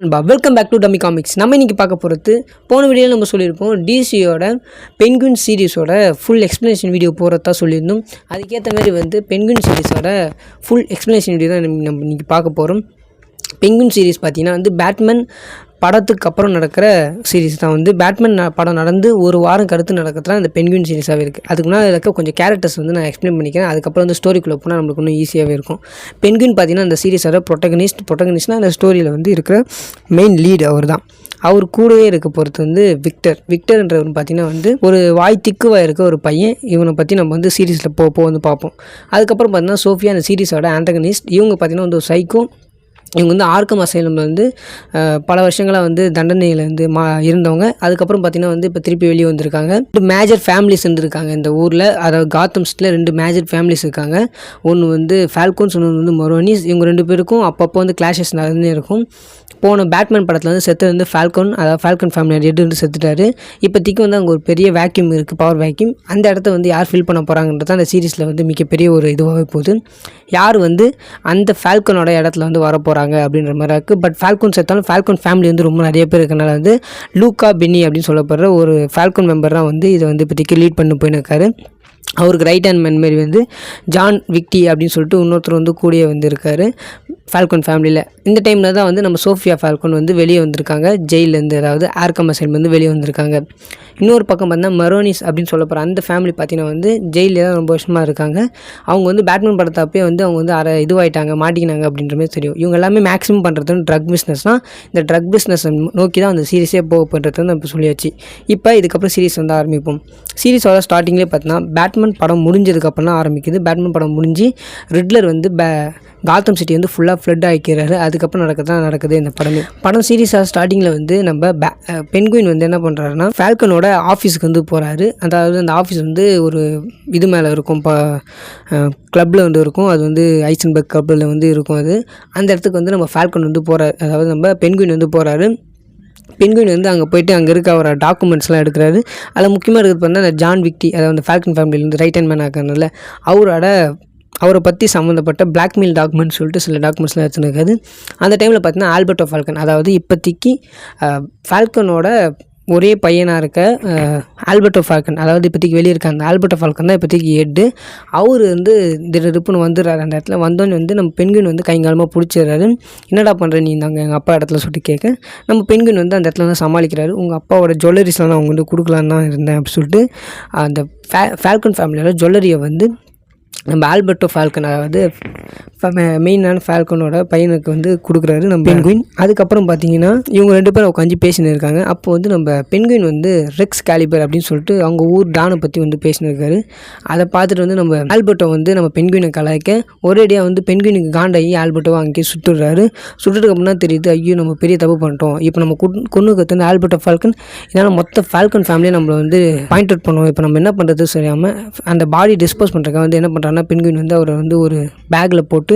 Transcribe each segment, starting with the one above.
Welcome back to dummy comics. நம்ம இன்றைக்கி பார்க்க போகிறது, போன வீடியோவில் நம்ம சொல்லியிருப்போம் டிசியோட பென்குயின் சீரிஸோட ஃபுல் எக்ஸ்ப்ளனேஷன் வீடியோ போகிறதா சொல்லியிருந்தோம். அதுக்கேற்ற மாதிரி பென்குயின் சீரிஸோட ஃபுல் எக்ஸ்ப்ளனேஷன் வீடியோ தான் நம்ம இன்றைக்கி பார்க்க போகிறோம். பென்குயின் சீரிஸ் பார்த்திங்கன்னா பேட்மேன் படத்துக்கு அப்புறம் நடக்கிற சீரிஸ் தான். பேட்மேன் படம் நடந்து ஒரு வாரம் கருத்து நடக்கிறதுலாம் இந்த பென்குயின் சீரிஸாகவே இருக்குது. அதுக்கு முன்னாடி இருக்க கொஞ்சம் கேரக்டர்ஸ் நான் எக்ஸ்பிளைன் பண்ணிக்கிறேன். அதுக்கப்புறம் ஸ்டோரிக்குள்ளே போனால் நம்மளுக்கு இன்னும் ஈஸியாகவே இருக்கும். பென்குயின் பார்த்திங்கன்னா அந்த சீரிஸோட ப்ரொட்டகனிஸ்ட்னால் அந்த ஸ்டோரியில் இருக்கிற மெயின் லீடு அவர் தான். அவர் கூடவே இருக்க பொறுத்து விக்டர்ன்றவர் பார்த்திங்கன்னா ஒரு வாய் திக்குவாக இருக்க ஒரு பையன். இவனை பற்றி நம்ம சீரிஸில் பார்ப்போம். அதுக்கப்புறம் பார்த்திங்கன்னா சோஃபியா அந்த சீரிஸோட ஆண்டகனிஸ்ட். இவங்க பார்த்திங்கன்னா ஒரு சைக்கோ. இவங்க ஆர்க்கம் அசைலமில் பல வருஷங்களாக தண்டனையில் இருந்தவங்க. அதுக்கப்புறம் பார்த்திங்கன்னா இப்போ திருப்பி வெளியே வந்திருக்காங்க. 2 மேஜர் ஃபேமிலிஸ் இருந்திருக்காங்க இந்த ஊரில். அதாவது காத்தம் சிட்டியில் 2 மேஜர் ஃபேமிலிஸ் இருக்காங்க. ஒன்று ஃபால்கோன்ஸ், ஒன்று மொரோனிஸ். இவங்க 2 பேருக்கும் அப்பப்போ கிளாஷஸ் நடந்தே இருக்கும். போன பேட்மேன் படத்தில் செத்து ஃபால்கோன், அதாவது ஃபால்கன் ஃபேமிலி ரெட்டு செத்துட்டாரு. இப்போதைக்கு அங்கே ஒரு பெரிய வேக்யூம் இருக்குது, பவர் வேக்யூம். அந்த இடத்த யார் ஃபில் பண்ண போகிறாங்கன்றது அந்த சீரிஸில் மிகப்பெரிய ஒரு இதுவாகவே போகுது. யார் அந்த ஃபால்கனோட இடத்துல வர போகிறாங்க அப்படின்ற மாதிரி இருக்குது. பட் ஃபால்கன் செத்தாலும் ஃபால்கன் ஃபேமிலி ரொம்ப நிறைய பேர் இருக்கனால லூக்கா பென்னி அப்படின்னு சொல்லப்படுற ஒரு ஃபால்கன் மெம்பர் தான் இதை இப்போதைக்கு லீட் பண்ணி போயின்னு இருக்காரு. அவருக்கு ரைட் ஹேண்ட் மேன் மாரி ஜான் விக்டி அப்படின்னு சொல்லிட்டு இன்னொருத்தர் கூடிய இருக்கார் ஃபால்கன் ஃபேமிலியில். இந்த டைமில் தான் நம்ம சோஃபியா ஃபால்கன் வெளியே வந்திருக்காங்க ஜெயிலேருந்து, அதாவது ஆர்க்கம் அசைலம் வெளியே வந்திருக்காங்க. இன்னொரு பக்கம் பார்த்தா மரோனிஸ் அப்படின்னு சொல்லப்படுற அந்த ஃபேமிலி பார்த்தீங்கன்னா ஜெயிலில் தான் ரொம்ப வருஷமாக இருக்காங்க. அவங்க பேட்மேன் படத்தப்பே அவங்க இதுவாயிட்டாங்க, மாட்டிக்கினாங்க அப்படின்ற மாதிரி தெரியும். இவங்க எல்லாமே மேக்ஸிமம் பண்ணுறது ட்ரக் பிஸ்னஸ் தான். இந்த ட்ரக் பிஸ்னஸ் நோக்கி தான் அந்த சீரிஸே போக பண்ணுறது நம்ம சொல்லியாச்சு. இப்போ இதுக்கப்புறம் சீரிஸ் ஆரம்பிப்போம். சீரிஸோட ஸ்டார்டிங்லேயே பார்த்தீங்கன்னா பேட்மேன் படம் முடிஞ்சதுக்கப்புறம் தான் ஆரம்பிக்குது. பேட்மேன் படம் முடிஞ்சு ரிட்லர் காத்தம் சிட்டி ஃபுல்லாக ஃப்ளட் ஆகிக்கிறாரு. அதுக்கப்புறம் நடக்குது இந்த படம் சீரிஸாக ஸ்டார்டிங்கில் நம்ம பென்குயின் என்ன பண்ணுறாருன்னா ஃபால்கனோட ஆஃபீஸுக்கு போகிறாரு. அதாவது அந்த ஆஃபீஸ் ஒரு இது மேலே இருக்கும், இப்போ கிளப்பில் இருக்கும். அது ஐசன்பர்க் கிளப்பில் இருக்கும். அந்த இடத்துக்கு நம்ம ஃபால்கன் போகிறாரு. அதாவது நம்ம பென்குயின் போகிறாரு. பென்குயின் அங்கே போயிட்டு அங்கே இருக்க அவரோட டாக்குமெண்ட்ஸ்லாம் எடுக்கிறாரு. அதில் முக்கியமாக இருக்கிறது பார்த்தா அந்த ஜான் விக்டி, அதாவது ஃபால்கன் ஃபேமிலியிலேருந்து ரைட் ஹேண்ட் மேன் ஆக்கிறனால அவரை பற்றி சம்மந்தப்பட்ட பிளாக்மெயில் டாக்குமெண்ட்ஸ் சொல்லிட்டு சில டாக்குமெண்ட்ஸ்லாம் எடுத்துருக்காது. அந்த டைமில் பார்த்தீங்கன்னா ஆல்பர்ட்டோ ஃபால்கன், அதாவது இப்போதைக்கு ஃபால்கனோட ஒரே பையனாக இருக்க ஆல்பர்ட்டோ ஃபால்கன், அதாவது இப்போதைக்கு வெளியே இருக்க அந்த ஆல்பர்ட்டோ ஃபால்கன் தான் இப்போதைக்கு ஹெட்டு. அவர் திடீர்னு வந்துடுறாரு. அந்த இடத்துல வந்தோன்னு நம்ம பென்குயின் கைங்காலமாக பிடிச்சிடுறாரு. என்னடா பண்ணுற நீ நாங்கள் எங்கள் அப்பா இடத்துல சொல்லிட்டு கேட்க, நம்ம பென்குயின் அந்த இடத்துல சமாளிக்கிறாரு. உங்கள் அப்பாவோட ஜுவல்லரிஸ்லாம் நான் அவங்க கொடுக்கலான்னு தான் இருந்தேன் அப்படின்னு சொல்லிட்டு அந்த ஃபால்கன் ஃபேமிலியோட ஜுவல்லரியை நம்ம ஆல்பர்ட்டோ ஃபால்கன், அதாவது மெயினான ஃபால்கனோட பையனுக்கு கொடுக்குறாரு நம்ம பென்குயின். அதுக்கப்புறம் பார்த்தீங்கன்னா இவங்க 2 பேரும் உட்காந்து பேசின்னு இருக்காங்க. அப்போ நம்ம பென்குயின் ரெக்ஸ் கேலிபர் அப்படின்னு சொல்லிட்டு அவங்க ஊர் டானை பற்றி பேசின்னு இருக்காரு. அதை பார்த்துட்டு நம்ம ஆல்பர்ட்டோ நம்ம பென்குயினை கலாய்க்க ஒரேடியாக பென்குயினுக்கு காண்டாகி ஆல்பர்ட்டோவை அங்கேயே சுட்டுடுறாரு. சுட்டுறதுக்கு அப்புறம் தான் தெரியுது, ஐயோ நம்ம பெரிய தப்பு பண்ணிட்டோம். இப்போ நம்ம கொண்டு கற்று ஆல்பர்ட்டோ ஃபால்கன், இதனால் மொத்த ஃபால்கன் ஃபேமிலியை நம்மளை பாயிண்ட் அவுட் பண்ணுவோம். இப்போ நம்ம என்ன பண்ணுறது சரியாமல் அந்த பாடி டிஸ்போஸ் பண்ணுறதுக்காக என்ன பண்ணுறாங்கன்னா பென்குயின் அவரை ஒரு பேக்கில் போட்டு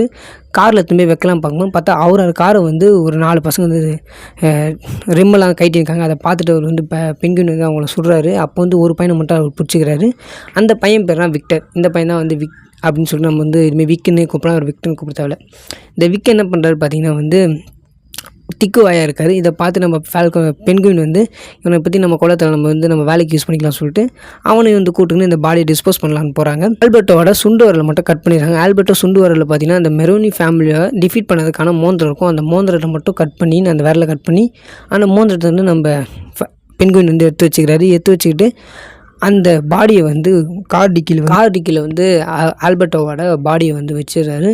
காரில் எடுத்துமே வைக்கலாம் பார்க்கணும். பார்த்தா அவரோட காரை ஒரு 4 பசங்க ரிம்மெல்லாம் கைட்டிருக்காங்க. அதை பார்த்துட்டு அவர் பென்குயின் அவங்கள சுடுறாரு. அப்போ ஒரு பையனை மட்டும் அவர் பிடிச்சிக்கிறாரு. அந்த பையன் பேர் தான் விக்டர். இந்த பையன் தான் விக் அப்படின்னு சொல்லிட்டு நம்ம இதுமாதிரி விக்குன்னு கூப்பிடலாம். அவர் விக்டர்னு கூப்பிட்டாவில்ல. இந்த விக் என்ன பண்ணுறாரு பார்த்தீங்கன்னா திக்குவாயாக இருக்கார். இதை பார்த்து நம்ம பென்குயின் இவனை பற்றி நம்ம குளத்தில் நம்ம வேலைக்கு யூஸ் பண்ணிக்கலாம் சொல்லிட்டு அவனையும் கூட்டுன்னு இந்த பாடியை டிஸ்போஸ் பண்ணலான்னு போகிறாங்க. ஆல்பர்ட்டோட சுண்டு வரலை மட்டும் கட் பண்ணிடுறாங்க. ஆல்பர்ட்டோ சுண்டு வரலை பார்த்தீங்கன்னா அந்த மெரோனி ஃபேமிலியை டிஃபீட் பண்ணதுக்கான மோந்திரம் இருக்கும். அந்த மோந்திரத்தை மட்டும் கட் பண்ணி அந்த விரலை கட் பண்ணி அந்த மோந்திரத்தை நம்ம பென்குயின் எடுத்து வச்சுக்கிறாரு. எடுத்து வச்சுக்கிட்டு அந்த பாடியை கார் டிக்கியில் ஆல்பர்ட்டோவோட பாடியை வச்சிடுறாரு.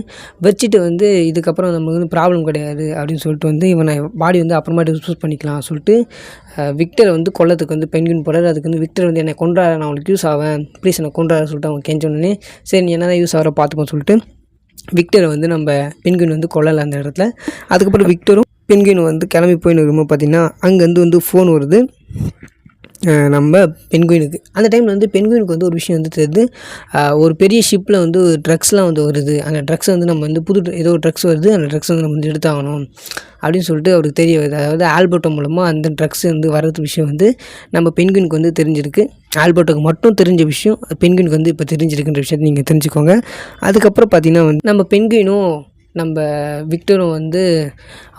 வச்சுட்டு இதுக்கப்புறம் நமக்கு ப்ராப்ளம் கிடையாது அப்படின்னு சொல்லிட்டு இவனை பாடி அப்புறமா டிஸ்போஸ் பண்ணிக்கலாம் சொல்லிட்டு விக்டரை கொல்லத்துக்கு பென்குயின் போடுறாரு. அதுக்கு விக்டர் என்னை கொன்றாரு, நான் அவனுக்கு யூஸ் ஆவேன், ப்ளீஸ் என்னை கொன்றாரு சொல்லிட்டு அவங்க கெஞ்சோடனே சரி நீ என்ன யூஸ் ஆகிற பார்த்துப்போம் சொல்லிட்டு விக்டரை நம்ம பென்குயின் கொல்லலை அந்த இடத்துல. அதுக்கப்புறம் விக்டரும் பென்குயின் கிளம்பி போயின்னு வரும்போது பார்த்திங்கன்னா அங்கேருந்து ஃபோன் வருது நம்ம பென்குயினுக்கு. அந்த டைமில் பென்குயினுக்கு ஒரு விஷயம் தெரியுது. ஒரு பெரிய ஷிப்பில் ட்ரக்ஸ்லாம் வருது. அந்த ட்ரக்ஸை நம்ம புது ஏதோ ஒரு ட்ரக்ஸ் வருது. அந்த ட்ரக்ஸ் நம்ம எடுத்தாகணும் அப்படின்னு சொல்லிட்டு அவருக்கு தெரிய வருது. அதாவது ஆல்பர்ட்டோ மூலமாக அந்த ட்ரக்ஸ் வர்றது விஷயம் நம்ம பென்குயினுக்கு தெரிஞ்சிருக்கு. ஆல்பர்ட்டோக்கு மட்டும் தெரிஞ்ச விஷயம் பென்குயினுக்கு இப்போ தெரிஞ்சிருக்குன்ற விஷயத்தை நீங்கள் தெரிஞ்சுக்கோங்க. அதுக்கப்புறம் பார்த்திங்கன்னா நம்ம பென்குயினும் நம்ம விக்டரும் வந்து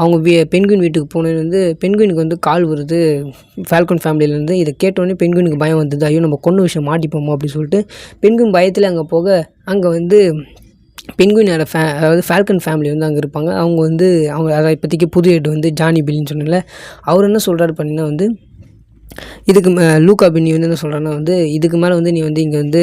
அவங்க பென்குயின் வீட்டுக்கு போனது வந்து பென்குயினுக்கு வந்து கால் வருது ஃபால்கன் ஃபேமிலியிலேருந்து. இதை கேட்டோடனே பென்குயினுக்கு பயம் வந்தது. ஐயோ நம்ம கொன்ன விஷயம் மாட்டிப்போமோ அப்படின்னு சொல்லிட்டு பென்குயின் பயத்தில் அங்கே போக அங்கே வந்து பென்குயினோட அதாவது ஃபால்கன் ஃபேமிலி வந்து அங்கே இருப்பாங்க. அவங்க வந்து அதை இப்போதைக்கு புது ஹெட் வந்து ஜானி பில்லின்னு சொன்னல, அவர் என்ன சொல்கிறாரு பண்ணினா வந்து இதுக்கு லூக்கா பென்னி வந்து என்ன சொல்கிறான்னா வந்து இதுக்கு மேலே வந்து நீ வந்து இங்கே வந்து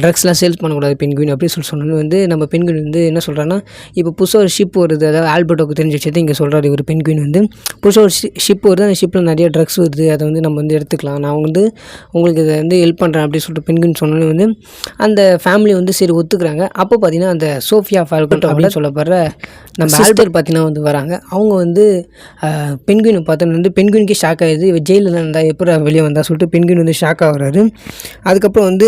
ட்ரக்ஸ்லாம் சேல்ஸ் பண்ணக்கூடாது பென்குயின் அப்படின்னு சொன்னோன்னு வந்து நம்ம பென்குயின் வந்து என்ன சொல்கிறான்னா இப்போ புதுசாக ஒரு ஷிப் வருது, அதாவது ஆல்பர்ட்டோக்கு தெரிஞ்ச விஷயத்தை இங்கே சொல்கிறாரு இவர் பென்குயின் வந்து புதுசாக ஒரு ஷிப் வருது, அந்த ஷிப்பில் நிறைய ட்ரக்ஸ் வருது, அதை வந்து நம்ம வந்து எடுத்துக்கலாம், நான் வந்து உங்களுக்கு இதை வந்து ஹெல்ப் பண்ணுறேன் அப்படின்னு சொல்லிட்டு பென்குயின் சொன்னோன்னு வந்து அந்த ஃபேமிலி வந்து சரி ஒத்துக்கிறாங்க. அப்போ பார்த்தீங்கன்னா அந்த சோஃபியா ஃபால்கன் அப்படின்னு சொல்லப்படுற நம்ம ஆல்பர்ட் பார்த்தீங்கன்னா வந்து வராங்க. அவங்க வந்து பென்குயினை பார்த்தோன்னு வந்து பென்குயினுக்கே ஷாக் ஆகிடுது, இவ ஜெயிலில் தான் இருந்தால் எப்போ வெளியே வந்தால் சொல்லிட்டு பென்குயின் வந்து ஷாக் ஆகுறாரு. அதுக்கப்புறம் வந்து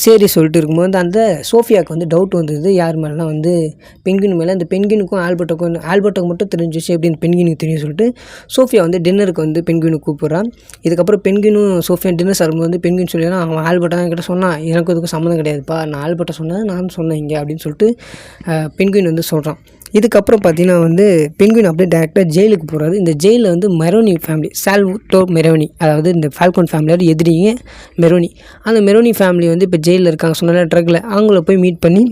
சரி சொல்லிட்டு இருக்கும்போது அந்த சோஃபியாவுக்கு வந்து டவுட் வந்தது யார் மேலேனா வந்து பென்குயின் மேலே. அந்த பென்குயினுக்கும் ஆல்பர்ட்டுக்கு மட்டும் தெரிஞ்சிச்சு எப்படின்னு பென்குயினுக்கு தெரியும் சொல்லிட்டு சோஃபியா வந்து டின்னருக்கு வந்து பென்குயினுக்கு கூப்பிட்றான். இதுக்கப்புறம் பென்குயினும் சோஃபியா டின்னர் சாப்பிடும்போது வந்து பென்குயின் சொல்லினா அவன் ஆல்பர்ட்டை தான் என்கிட்ட சொன்னான், எனக்கு இதுக்கு சம்மந்தம் கிடையாதுப்பா, நான் ஆல்பர்ட்டை சொன்னேன், நான் சொன்னேன் இங்கே அப்படின்னு சொல்லிட்டு பென்குயின் வந்து சொல்கிறான். இதுக்கப்புறம் பார்த்தீங்கன்னா வந்து பென்குயின் அப்படியே டேரெக்டாக ஜெயிலுக்கு போகிறாரு. இந்த ஜெயிலில் வந்து மெரோனி ஃபேமிலி, சால்வட்டோர் மெரோனி, அதாவது இந்த ஃபால்கன் ஃபேமிலியோட எதிரிங்க மெரோனி, அந்த மெரோனி ஃபேமிலி வந்து இப்போ ஜெயிலில் இருக்காங்க சொன்னால ட்ரக்கில், அவங்கள போய் மீட் பண்ணி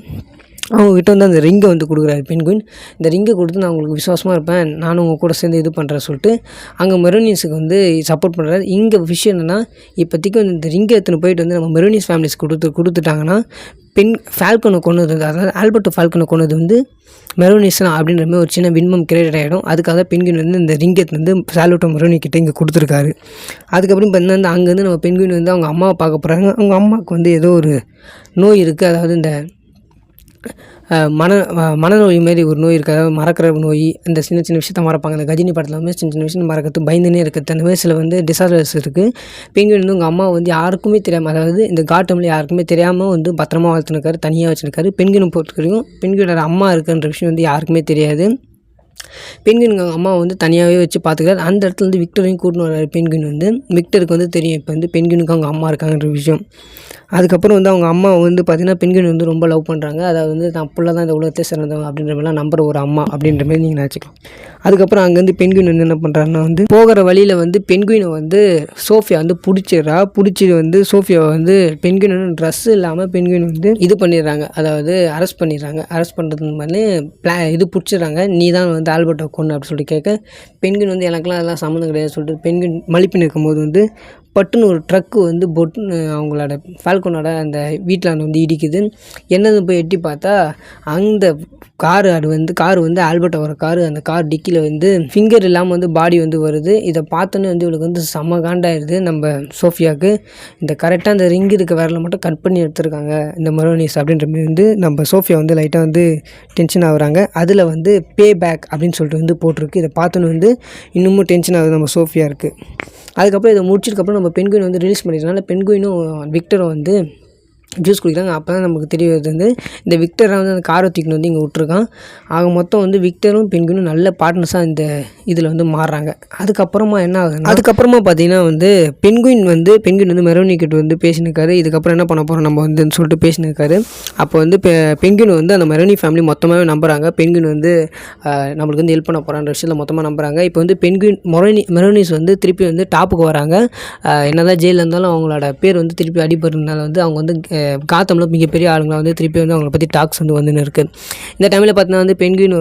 அவங்ககிட்ட வந்து அந்த ரிங்கை வந்து கொடுக்குறாரு பென்குயின். இந்த ரிங்கை கொடுத்து நான் உங்களுக்கு விசுவாசமாக இருப்பேன், நானும் உங்கள் கூட சேர்ந்து இது பண்ணுறேன் சொல்லிட்டு அங்கே மெரோனிஸுக்கு வந்து சப்போர்ட் பண்ணுறாரு. இங்கே விஷயம் என்னென்னா இப்போதைக்கு வந்து இந்த ரிங்கை எடுத்துன்னு போயிட்டு வந்து நம்ம மெரோனிஸ் ஃபேமிலிஸ் கொடுத்துட்டாங்கன்னா ஃபால்கனை கொண்டது, அதாவது ஆல்பர்ட்டோ ஃபால்கனை கொண்டது வந்து மெரோனிஸ்லாம் அப்படின்ற மாதிரி ஒரு சின்ன விண்மம் கிரியேட் ஆகிடும். அதுக்காக பென்குயின் வந்து இந்த ரிங்கெட் வந்து சால்வட்டோ மெரோனி கிட்டே இங்கே கொடுத்துருக்காரு. அதுக்கப்புறம் பார்த்தீங்கன்னா அங்கேருந்து நம்ம பென்குயின் வந்து அவங்க அம்மாவை பார்க்க போகிறாங்க. அவங்க அம்மாவுக்கு வந்து ஏதோ ஒரு நோய் இருக்குது, அதாவது இந்த மனநோய் மாரி ஒரு நோய் இருக்குது, அதாவது மறக்கிற நோய், இந்த சின்ன சின்ன விஷயத்த மறப்பாங்க. அந்த கஜினி படத்தில் வந்து சின்ன சின்ன விஷயம் மறக்கிறது, பயந்துனே இருக்கிறது, அந்த மாதிரி சில வந்து டிசார்டர்ஸ் இருக்குது. பென்குயின் வந்து உங்கள் அம்மா வந்து யாருக்குமே தெரியாமல், அதாவது இந்த காட்டமில் யாருக்குமே தெரியாமல் வந்து பத்திரமா வளர்த்துனுக்காரு, தனியாக வச்சுருக்காரு. பென்குயினை பொறுத்த வரைக்கும் பென்குயினோட அம்மா இருக்குன்ற விஷயம் வந்து யாருக்குமே தெரியாது. பென்குயினுக்கு அவங்க அம்மாவை வந்து தனியாகவே வச்சு பார்த்துக்கிறாரு. அந்த இடத்துல வந்து விக்டரையும் கூட்டின்னு வர்றாரு பென்குயின் வந்து. விக்டருக்கு வந்து தெரியும் இப்போ வந்து பென்குயினுக்கு அவங்க அம்மா இருக்காங்கன்ற விஷயம். அதுக்கப்புறம் வந்து அவங்க அம்மா வந்து பார்த்திங்கன்னா பென்குயின் வந்து ரொம்ப லவ் பண்ணுறாங்க. அதாவது வந்து நான் புள்ள தான் இந்த உலகத்தை சிறந்தவங்க அப்படின்ற மாதிரிலாம் நம்புற ஒரு அம்மா அப்படின்ற மாதிரி நீங்கள் நினச்சிக்கலாம். அதுக்கப்புறம் அங்கேருந்து பென்குயின் வந்து என்ன பண்ணுறாருன்னா வந்து போகிற வழியில் வந்து பென்குயினை வந்து சோஃபியா வந்து பிடிச்சி வந்து சோஃபியாவை வந்து பென்குயின் வந்து ட்ரெஸ் இல்லாமல் பென்குயின் வந்து இது பண்ணிடுறாங்க, அதாவது அரெஸ்ட் பண்ணிடுறாங்க. அரெஸ்ட் பண்ணுறது மாதிரி இது பிடிச்சிடுறாங்க, நீ தான் வந்து ஆல்பர்ட்டை கொண்டு அப்படின்னு சொல்லிட்டு கேட்க பென்குயின் வந்து எனக்குலாம் அதெல்லாம் சம்மந்தம் கிடையாது சொல்லிட்டு பென்குயின் மலிப்பு நிற்கும்போது வந்து பட்டுன்னு ஒரு ட்ரக்கு வந்து பொட்டுன்னு அவங்களோட ஃபால்கனோட அந்த வீட்டில் வந்து இடிக்குது. என்னது போய் எட்டி பார்த்தா அந்த காரு வந்து ஆல்பர்ட்டோட காரு. அந்த கார் டிக்கியில் வந்து ஃபிங்கர் இல்லாமல் வந்து பாடி வந்து வருது. இதை பார்த்தோன்னே வந்து இவளுக்கு வந்து செம்ம காண்டாயிடுது நம்ம சோஃபியாவுக்கு. இந்த கரெக்டாக அந்த ரிங் இருக்க விரலை மட்டும் கட் பண்ணி எடுத்துருக்காங்க இந்த மெரோனிஸ் அப்படின்ற மாதிரி வந்து நம்ம சோஃபியா வந்து லைட்டாக வந்து டென்ஷன் ஆகுறாங்க. அதில் வந்து பே பேக் அப்படின்னு சொல்லிட்டு வந்து போட்டிருக்கு. இதை பார்த்தோன்னு வந்து இன்னமும் டென்ஷன் ஆகுது நம்ம சோஃபியா இருக்குது. அதுக்கப்புறம் இதை முடிச்சதுக்கப்புறம் நம்ம பென்குயின் வந்து ரிலீஸ் பண்ணிடுறதுனால பென்குயினும் விக்டரும் வந்து ஜூஸ் குடிக்கிறாங்க. அப்போ தான் நமக்கு தெரிய வருது வந்து இந்த விக்டரை வந்து அந்த காரை தூக்கின்னு வந்து இங்கே விட்ருக்கான். ஆக மொத்தம் வந்து விக்டரும் பென்குயினும் நல்ல பார்ட்னர்ஸாக இந்த இதில் வந்து மாறுறாங்க. அதுக்கப்புறமா என்ன ஆகுதுன்னா அதுக்கப்புறமா பார்த்தீங்கன்னா வந்து பென்குயின் வந்து மெரோனி கிட்ட வந்து பேசினிருக்காரு. இதுக்கப்புறம் என்ன பண்ண போகிறோம் நம்ம வந்து சொல்லிட்டு பேசினிருக்காரு. அப்போ வந்து பென்குயின் வந்து அந்த மெரோனி ஃபேமிலி மொத்தமாகவே நம்புகிறாங்க. பென்குயின் வந்து நம்மளுக்கு வந்து ஹெல்ப் பண்ண போகிறான்ற விஷயத்தில் மொத்தமாக நம்புகிறாங்க. இப்போ வந்து மெரோனிஸ் வந்து திருப்பி வந்து டாப்புக்கு வராங்க. என்னதான் ஜெயிலில் இருந்தாலும் அவங்களோட பேர் வந்து திருப்பி அடிபடுறதுனால வந்து அவங்க வந்து காத்தமில் மிகப்பெரிய ஆளுங்களாக வந்து திருப்பி வந்து அவங்கள பற்றி டாக்ஸ் வந்து வந்துன்னு இருக்குது. இந்த டைமில் பார்த்தீங்கன்னா வந்து பென்குயின்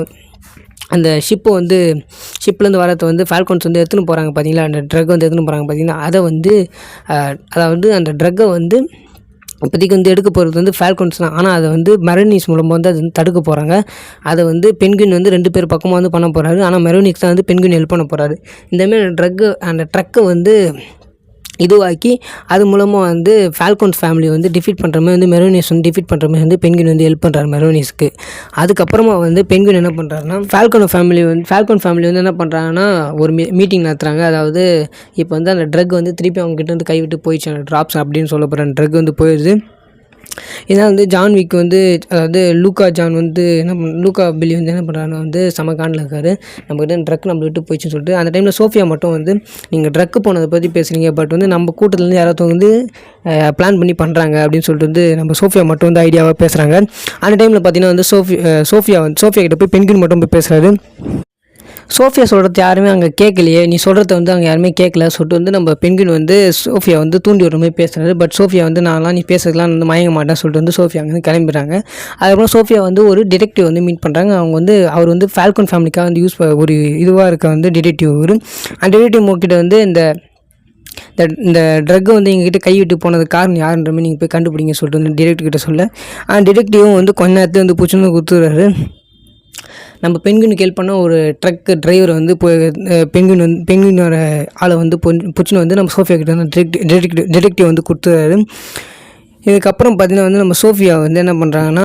அந்த ஷிப்லேருந்து வரத்தை வந்து ஃபால்கன்ஸ் வந்து எடுத்துன்னு போகிறாங்க பார்த்தீங்களா, அந்த ட்ரக் வந்து எடுத்துன்னு போகிறாங்க பார்த்தீங்கன்னா, அதை வந்து அதாவது அந்த ட்ரக்கை வந்து இப்போதைக்கு வந்து எடுக்க போகிறது வந்து ஃபால்கன்ஸ் தான். ஆனால் அதை வந்து மெரோனிஸ் மூலமாக வந்து அது வந்து தடுக்க போகிறாங்க. அதை வந்து பென்குயின் வந்து 2 பேர் பக்கமாக வந்து பண்ண போகிறாரு. ஆனால் மெரோனிக்ஸ் தான் வந்து பென்குயின் ஹெல்ப் பண்ண போகிறாரு. இந்தமாரி அந்த ட்ரக்கை வந்து இதுவாக்கி அது மூலமாக வந்து ஃபால்கன்ஸ் ஃபேமிலி வந்து டிஃபீட் பண்ணுற மாதிரி வந்து மெரோனிஸ் வந்து டிஃபீட் பண்ணுற மாதிரி வந்து பென்குயின் வந்து ஹெல்ப் பண்ணுறாரு மெரோனிஸ்க்கு. அதுக்கப்புறமா வந்து பென்குயின் என்ன பண்ணுறாருன்னா ஃபால்கன் ஃபேமிலி வந்து என்ன பண்ணுறாங்கன்னா ஒரு மீட்டிங் நடத்துகிறாங்க. அதாவது இப்போ வந்து அந்த ட்ரக் வந்து திருப்பி அவங்க கிட்ட வந்து கைவிட்டு போயிடுச்சு, அந்த ட்ராப்ஸ் அப்படின்னு சொல்லப்படுற ட்ரக் வந்து போயிடுது. ஏன்னா வந்து ஜான் விக் வந்து அதாவது லூக்கா ஜான் வந்து லூக்கா பில்லி வந்து என்ன பண்ணுறாருன்னா வந்து செம காண்டில் இருக்காரு. நம்மக்கிட்ட ட்ரக் நம்ம விட்டு போயிடுச்சுன்னு சொல்லிட்டு அந்த டைமில் சோஃபியா மட்டும் வந்து நீங்கள் ட்ரக்கு போனதை பற்றி பேசுகிறீங்க, பட் வந்து நம்ம கூட்டத்துலேருந்து யாராவது வந்து பிளான் பண்ணி பண்ணுறாங்க அப்படின்னு சொல்லிட்டு வந்து நம்ம சோஃபியா மட்டும் வந்து ஐடியாவாக பேசுகிறாங்க. அந்த டைமில் பார்த்தீங்கன்னா வந்து சோஃபியா கிட்ட போய் பென்குயின் மட்டும் போய் பேசுகிறாரு. சோஃபியா சொல்கிறது யாருமே அங்கே கேட்கலையே, நீ சொல்கிறத வந்து அங்கே யாருமே கேட்கல சொல்லிட்டு வந்து நம்ம பென்குயின் வந்து சோஃபியா வந்து தூண்டி விடுற மாதிரி பேசுகிறாரு. பட் சோஃபியா வந்து நான்லாம் நீ பேசுறதுலாம் வந்து மயங்க மாட்டேன் சொல்லிட்டு வந்து சோஃபியா வந்து கிளம்பிடுறாங்க. அதுக்கப்புறம் சோஃபியா வந்து ஒரு டிடெக்டிவ் வந்து மீட் பண்ணுறாங்க. அவங்க வந்து அவர் வந்து ஃபால்கன் ஃபேமிலிக்காக வந்து ஒரு இதுவாக இருக்க வந்து டிடெக்டிவ். அந்த டிடெக்டிவ் மூக்கிட்ட வந்து இந்த ட்ரக்கை வந்து எங்ககிட்ட கைவிட்டு போனது காரணம் யாருன்ற மாதிரி நீங்கள் போய் கண்டுபிடிங்க சொல்லிட்டு வந்து டிடெக்டிவ் கிட்ட சொல்ல டிடெக்டிவும் வந்து கொஞ்ச நேரத்தில் வந்து பிடிச்சின்னு குத்துறாரு. நம்ம பென்குயினுக்கு ஹெல்ப் பண்ண ஒரு ட்ரக் டிரைவர் வந்து பென்குயினோட ஆளை வந்து புச்சுன்னு வந்து நம்ம சோஃபியா கிட்ட வந்து டிடெக்டிவ் வந்து கொடுத்துறாரு. இதுக்கப்புறம் பார்த்திங்கன்னா வந்து நம்ம சோஃபியா வந்து என்ன பண்ணுறாங்கன்னா,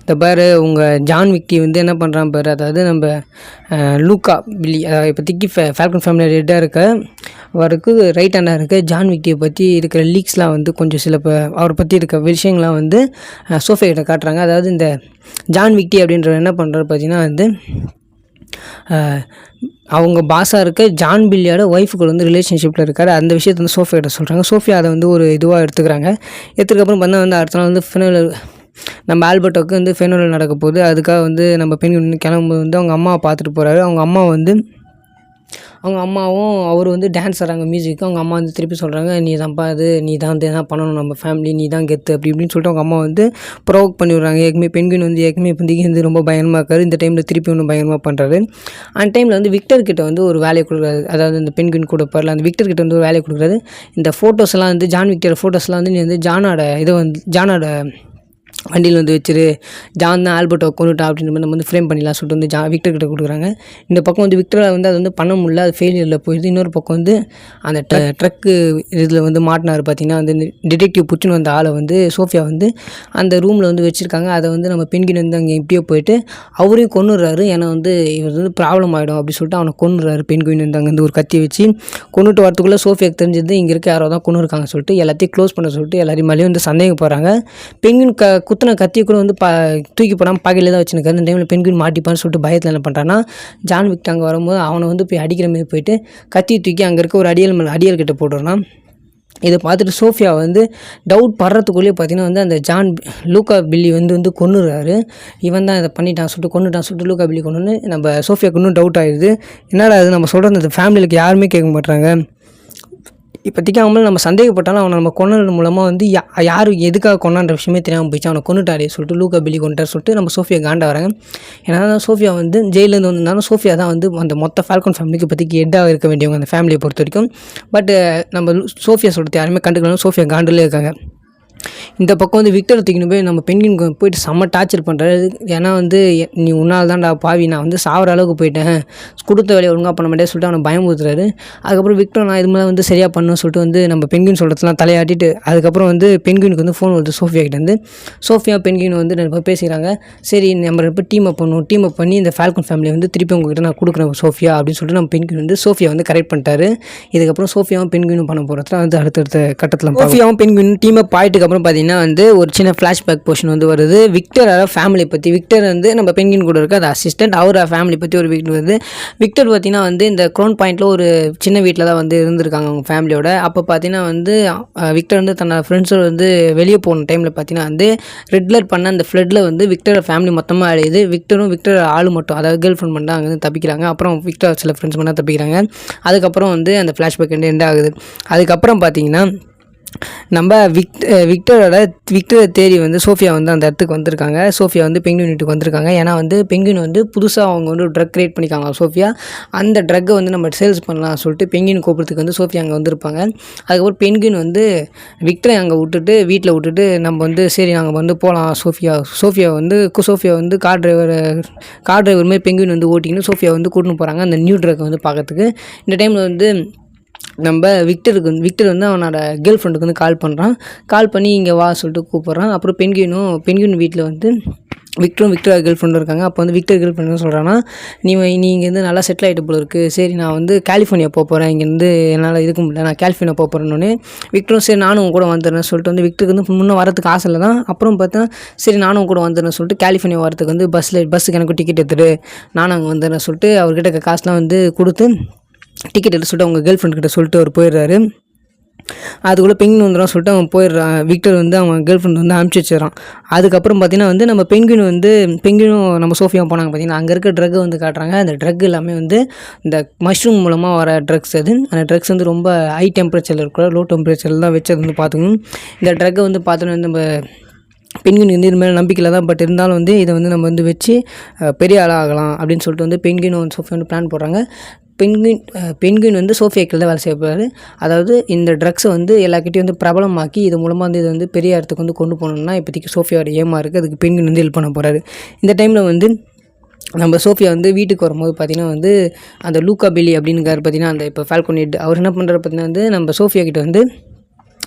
இந்த பாரு உங்கள் ஜான் விக்கி வந்து என்ன பண்ணுறான் பாரு, அதாவது நம்ம லூக்கா பில்லி இப்போதைக்கு ஃபால்கன் ஃபேமிலி ரெட்டாக இருக்க அவருக்கு ரைட் ஹேண்டாக இருக்க ஜான் விக்கியை பற்றி இருக்கிற லீக்ஸ்லாம் வந்து கொஞ்சம் அவரை பற்றி இருக்க விஷயங்கள்லாம் வந்து சோஃபியா கிட்ட காட்டுறாங்க. அதாவது இந்த ஜான் விக்கி அப்படின்றவர் என்ன பண்ணுறாரு பார்த்தீங்கன்னா வந்து அவங்க பாஸாக இருக்க ஜான் பில்லியோட ஒய்ஃபுக்கு வந்து ரிலேஷன்ஷிப்பில் இருக்கார். அந்த விஷயத்தை வந்து சோஃபியா கிட்ட சொல்கிறாங்க. சோஃபியா அதை வந்து ஒரு இதுவாக எடுத்துக்கிறாங்க. எடுத்துக்கப்புறம் பார்த்தா வந்து அடுத்த நாள் வந்து ஃபினல் நம்ம ஆல்பர்ட்டோக்கு வந்து ஃபெனோல் நடக்க போகுது. அதுக்காக வந்து நம்ம பெண்கள் கிளம்பும்போது வந்து அவங்க அம்மாவை பார்த்துட்டு போகிறாரு. அவங்க அம்மாவும் அவர் வந்து டான்ஸ் ஆடுறாங்க மியூசிக்கு. அவங்க அம்மா வந்து திருப்பி சொல்கிறாங்க, நீ தான்ப்பா இது, நீ தான் வந்து எதனா பண்ணணும், நம்ம ஃபேமிலி நீ தான் கெத்து அப்படி இப்படின்னு சொல்லிட்டு அவங்க அம்மா வந்து ப்ரொவோக் பண்ணி விட்றாங்க. பெண்குயின் வந்து இப்போதைக்கு வந்து ரொம்ப பயமாக இருக்காரு. இந்த டைமில் திருப்பி ஒன்று பயமாக பண்ணுறாரு. அந்த டைமில் வந்து விக்டர் கிட்ட வந்து ஒரு வேலையை கொடுக்குறாரு. அதாவது இந்த பெண்குயின் கூட போகிறல அந்த விக்டர் கிட்ட வந்து ஒரு வேலையை கொடுக்குறாரு. இந்த ஃபோட்டோஸ்லாம் வந்து ஜான் விக்டர் ஃபோட்டோஸ்லாம் வந்து நீ வந்து ஜானோட வண்டியில் வந்து வச்சிரு, ஜான் தான் ஆல்பர்ட்டோ கொண்டுட்டா அப்படின்ற மாதிரி நம்ம வந்து ஃப்ரேம் பண்ணிடலாம் சொல்லிட்டு வந்து விக்டர் கிட்ட கொடுக்குறாங்க. இந்த பக்கம் வந்து விக்டரை வந்து அது வந்து பண்ண முடியல, அது ஃபெயிலியரில் போயிடுது. இன்னொரு பக்கம் வந்து அந்த ட்ரக்கு இதில் வந்து மாட்டினார் பார்த்திங்கன்னா வந்து டிடெக்டிவ் புச்சுன்னு வந்த ஆளை வந்து சோஃபியா வந்து அந்த ரூமில் வந்து வச்சுருக்காங்க. அதை வந்து நம்ம பெண்கின் வந்து அங்கே இப்படியோ போயிட்டு அவரையும் கொண்டுடுறாரு. ஏன்னா வந்து இவர் வந்து ப்ராப்ளம் ஆகிடும் அப்படின்னு சொல்லிட்டு அவனை கொண்டுறாரு. பெண்குயின் வந்து அங்கே வந்து ஒரு கத்தியை வச்சு கொண்டுட்டு வரத்துக்குள்ளே சோஃபியாவுக்கு தெரிஞ்சது இங்கே இருக்க யாரோ தான் கொண்டு இருக்காங்க சொல்லிட்டு எல்லாத்தையும் க்ளோஸ் பண்ண சொல்லிட்டு எல்லாரையும் மேலேயும் வந்து சந்தேகப்படுறாங்க. பெண்குயின் குத்தின கத்தியை கூட வந்து தூக்கி போடாமல் பாக்கையில் தான் வச்சுருக்காரு. அந்த டைமில் பெண்குயின் மாட்டிப்பான்னு சொல்லிட்டு பயத்தில் என்ன பண்ணுறான்னா, ஜான் விக் அங்கே வரும்போது அவனை வந்து போய் அடிக்கிற மாதிரி போயிட்டு கத்தியை தூக்கி அங்கே இருக்க ஒரு அடியல் கிட்ட போட்டுறான். இதை பார்த்துட்டு சோஃபியா வந்து டவுட் படுறதுக்குள்ளேயே பார்த்தீங்கன்னா வந்து அந்த லூக்கா பில்லி வந்து கொன்னுறாரு. இவன் தான் இதை பண்ணிட்டான் சொல்லிட்டு லூக்கா பில்லி கொண்டு நம்ம சோஃபியாவுக்கு இன்னும் டவுட் ஆகிடுது. என்னடா அது நம்ம சொல்கிறது அந்த ஃபேமிலிக்கு யாருமே கேட்க மாட்டாங்க. இப்போதைக்கு அவங்கள நம்ம சந்தேகப்பட்டாலும் அவனை நம்ம கொன்னது மூலமாக வந்து யார் எதுக்காக கொண்டான்ற விஷயமே தெரியாமல் போயிடுச்சு. அவனை கொண்டுட்டாரே சொல்லிட்டு லூக்கா பில்லி கொண்டார் சொல்லிட்டு நம்ம சோஃபியா காண்டா வராங்க. ஏன்னா சோஃபியா வந்து ஜெயிலேருந்து வந்திருந்தாலும் சோஃபியா தான் வந்து அந்த மொத்த ஃபால்கன் ஃபேமிலிக்கு இப்போதைக்கு ஹெட்டாக இருக்க வேண்டியவங்க அந்த ஃபேமிலியை பொறுத்த வரைக்கும். பட் நம்ம சோஃபியா சொல்கிறது யாருமே கண்டுக்கலாம். சோஃபியா காண்டிலே இருக்காங்க. இந்த பக்கம் வந்து விக்டரை தூக்கின்னு போய் நம்ம பெண்கின் போயிட்டு செம்ம டார்ச்சர் பண்ணுறாரு. ஏன்னா வந்து நீ உன்னால் தான்டா பாவி, நான் வந்து சாவர அளவுக்கு போயிட்டேன், கொடுத்த வேலையை ஒழுங்காக பண்ண மாட்டேன் சொல்லிட்டு அவனை பயமுறுத்துறாரு. அதுக்கப்புறம் விக்டர் நான் இது மாதிரி வந்து சரியாக பண்ணணும்னு சொல்லிட்டு வந்து நம்ம பெண்கின் சொல்கிறதுலாம் தலையாட்டிட்டு அதுக்கப்புறம் வந்து பெண்கினுக்கு வந்து ஃபோன் வருது சோஃபியா கிட்டேருந்து. சோஃபியா பெண்கின் வந்து ரெண்டு பேசிக்கிறாங்க. சரி நம்ம இப்போ டீம் அப் பண்ணி இந்த ஃபால்கன் ஃபேமிலியை வந்து திருப்பி உங்ககிட்ட நான் கொடுக்குறேன் சோஃபியா அப்படின்னு சொல்லிட்டு நம்ம பெண்கின் வந்து சோஃபியா வந்து கரெக்ட் பண்ணிட்டாரு. இதுக்கப்புறம் சோஃபியாவும் பெண்கினும் பண்ண போகிறதுல வந்து அடுத்தடுத்த கட்டத்தில் சோஃபியாவும் பெண்கின் டீம் அப் ஆகிட்டுக்கு அப்புறம் பார்த்தீங்கன்னா வந்து ஒரு சின்ன ஃப்ளாஷ்பேக் போர்ஷன் வந்து வருது. விக்டரோட ஃபேமிலி பற்றி. விக்டர் வந்து நம்ம பெண்கின் கூட இருக்க அது அசிஸ்டன்ட், அவர் ஃபேமிலி பற்றி ஒரு வீட்டு வருது. விக்டர் பார்த்தீங்கன்னா வந்து இந்த க்ரௌன் பாயிண்டில் ஒரு சின்ன வீட்டில் தான் வந்து இருந்திருக்காங்க அவங்க ஃபேமிலியோட. அப்போ பார்த்தீங்கன்னா வந்து விக்டர் வந்து தன்னோட ஃப்ரெண்ட்ஸோட வந்து வெளியே போன டைமில் பார்த்தீங்கன்னா வந்து ரெட்லர் பண்ண அந்த ஃப்ளட்டில் வந்து விக்டரோட ஃபேமிலி மொத்தமாக அழியுது. விக்டர் ஆள் மட்டும், அதாவது கேர்ள் ஃப்ரெண்ட் மட்டும் அங்கே வந்து தப்பிக்கிறாங்க. அப்புறம் விக்டர் சில ஃப்ரெண்ட்ஸ் மட்டும் தப்பிக்கிறாங்க. அதுக்கப்புறம் வந்து அந்த ஃப்ளாஷ்பேக் எண்ட் ஆகுது. அதுக்கப்புறம் பார்த்தீங்கன்னா நம்ம விக்டரை தேடி வந்து சோஃபியா வந்து அந்த இடத்துக்கு வந்திருக்காங்க. சோஃபியா வந்து பெண்குயின் வீட்டுக்கு வந்திருக்காங்க. ஏன்னா வந்து பெண்குயின் வந்து புதுசாக அவங்க வந்து ஒரு ட்ரக் கிரியேட் பண்ணிக்காங்க சோஃபியா. அந்த ட்ரக்கை வந்து நம்ம சேல்ஸ் பண்ணலாம் சொல்லிட்டு பெண்குயின் கூப்பிட்றதுக்கு வந்து சோஃபியா அங்கே வந்திருப்பாங்க. அதுக்கப்புறம் பெண்குயின் வந்து விக்டரை அங்கே வீட்டில் விட்டுட்டு நம்ம வந்து சரி நாங்கள் வந்து போகலாம். சோஃபியா வந்து கார் டிரைவர் மாதிரி பெண்குயின் வந்து ஓட்டிக்கின்னு சோஃபியா வந்து கூட்டின்னு போகிறாங்க அந்த நியூ ட்ரக்கை வந்து பார்க்கறதுக்கு. இந்த டைமில் வந்து நம்ம விக்டர் வந்து அவனோட கேர்ள் ஃப்ரெண்டுக்கு வந்து கால் பண்ணி இங்கே வா சொல்லிட்டு கூப்பிட்றான். அப்புறம் பென்குயின் வீட்டில் வந்து விக்டர் கேர்ள் ஃப்ரெண்டும் இருக்காங்க. அப்போ வந்து விக்டர் கேர்ள் ஃப்ரெண்டு சொல்கிறான்னா, நீ இங்கேருந்து நல்லா செட்டில் ஆகிட்டு போல இருக்குது, சரி நான் வந்து கலிஃபோர்னியா போகிறேன், இங்கேருந்து என்னால் இருக்க முடியல, நான் கலிஃபோர்னியா போகிறேன்னொன்னே விக்டரும் சரி நானும் உங்க கூட வந்துடுறேன் சொல்லிட்டு வந்து விக்டருக்கு வந்து முன்னே வரதுக்கு ஆசை இல்லை தான். அப்புறம் பார்த்தா சரி நானும் கூட வந்துடுறேன் சொல்லிட்டு கலிஃபோர்னியா வரதுக்கு வந்து பஸ்ஸுக்கு எனக்கு டிக்கெட் எடுத்துட்டு நானும் அங்கே வந்துடுறேன் சொல்லிட்டு அவர்கிட்ட காசுலாம் வந்து கொடுத்து டிக்கெட் எடுத்து சொல்லிட்டு அவங்க கேர்ள் ஃப்ரெண்ட்கிட்ட சொல்லிட்டு அவர் போயிடுறாரு. அதுக்குள்ளே பென்குயின் வந்துடும் சொல்லிட்டு அவன் போயிடுறான். விக்டர் வந்து அவன் கேர்ள் ஃப்ரெண்ட் வந்து அனுப்பிச்சி வச்சிடறான். அதுக்கப்புறம் பார்த்தீங்கன்னா வந்து நம்ம பென்குயினும் நம்ம சோஃபியா போனாங்க. பார்த்தீங்கன்னா அங்கே இருக்க ட்ரக் வந்து காட்டுறாங்க. அந்த ட்ரக் எல்லாமே வந்து இந்த மஷ்ரூம் மூலமாக வர ட்ரக்ஸ் அது. அந்த ட்ரக்ஸ் வந்து ரொம்ப ஹை டெம்பரேச்சரில் இருக்கிற லோ டெம்பரேச்சரில் தான் வச்சது வந்து பார்த்துக்கணும். இந்த ட்ரக்கை வந்து பார்த்தோன்னா வந்து நம்ம பென்குயின் வந்து இது மேலே நம்பிக்கையில் தான், பட் இருந்தாலும் வந்து இதை வந்து நம்ம வந்து வச்சு பெரிய ஆளாக ஆகலாம் அப்படின்னு சொல்லிட்டு வந்து பென்குயினும் சோஃபியா வந்து பிளான் போடுறாங்க. பென்குயின் வந்து சோஃபியா கீழே தான் வேலை செய்ய போகிறாரு. அதாவது இந்த ட்ரக்ஸை வந்து எல்லாக்கிட்டையும் வந்து பிரபலமாக்கி இது மூலமாக வந்து இது வந்து பெரிய இடத்துக்கு வந்து கொண்டு போகணுன்னா இப்போதைக்கு சோஃபியாவோட ஏமா இருக்குது. அதுக்கு பென்குயின் வந்து ஹெல்ப் பண்ண போகிறாரு. இந்த டைமில் வந்து நம்ம சோஃபியா வந்து வீட்டுக்கு வரும்போது பார்த்திங்கன்னா வந்து அந்த லூக்கா பெல்லி அப்படின்னுக்காரு பார்த்தீங்கன்னா அந்த இப்போ ஃபால்கன் ஹெட் அவர் என்ன பண்ணுறாரு பார்த்தீங்கன்னா வந்து நம்ம சோஃபியா கிட்ட வந்து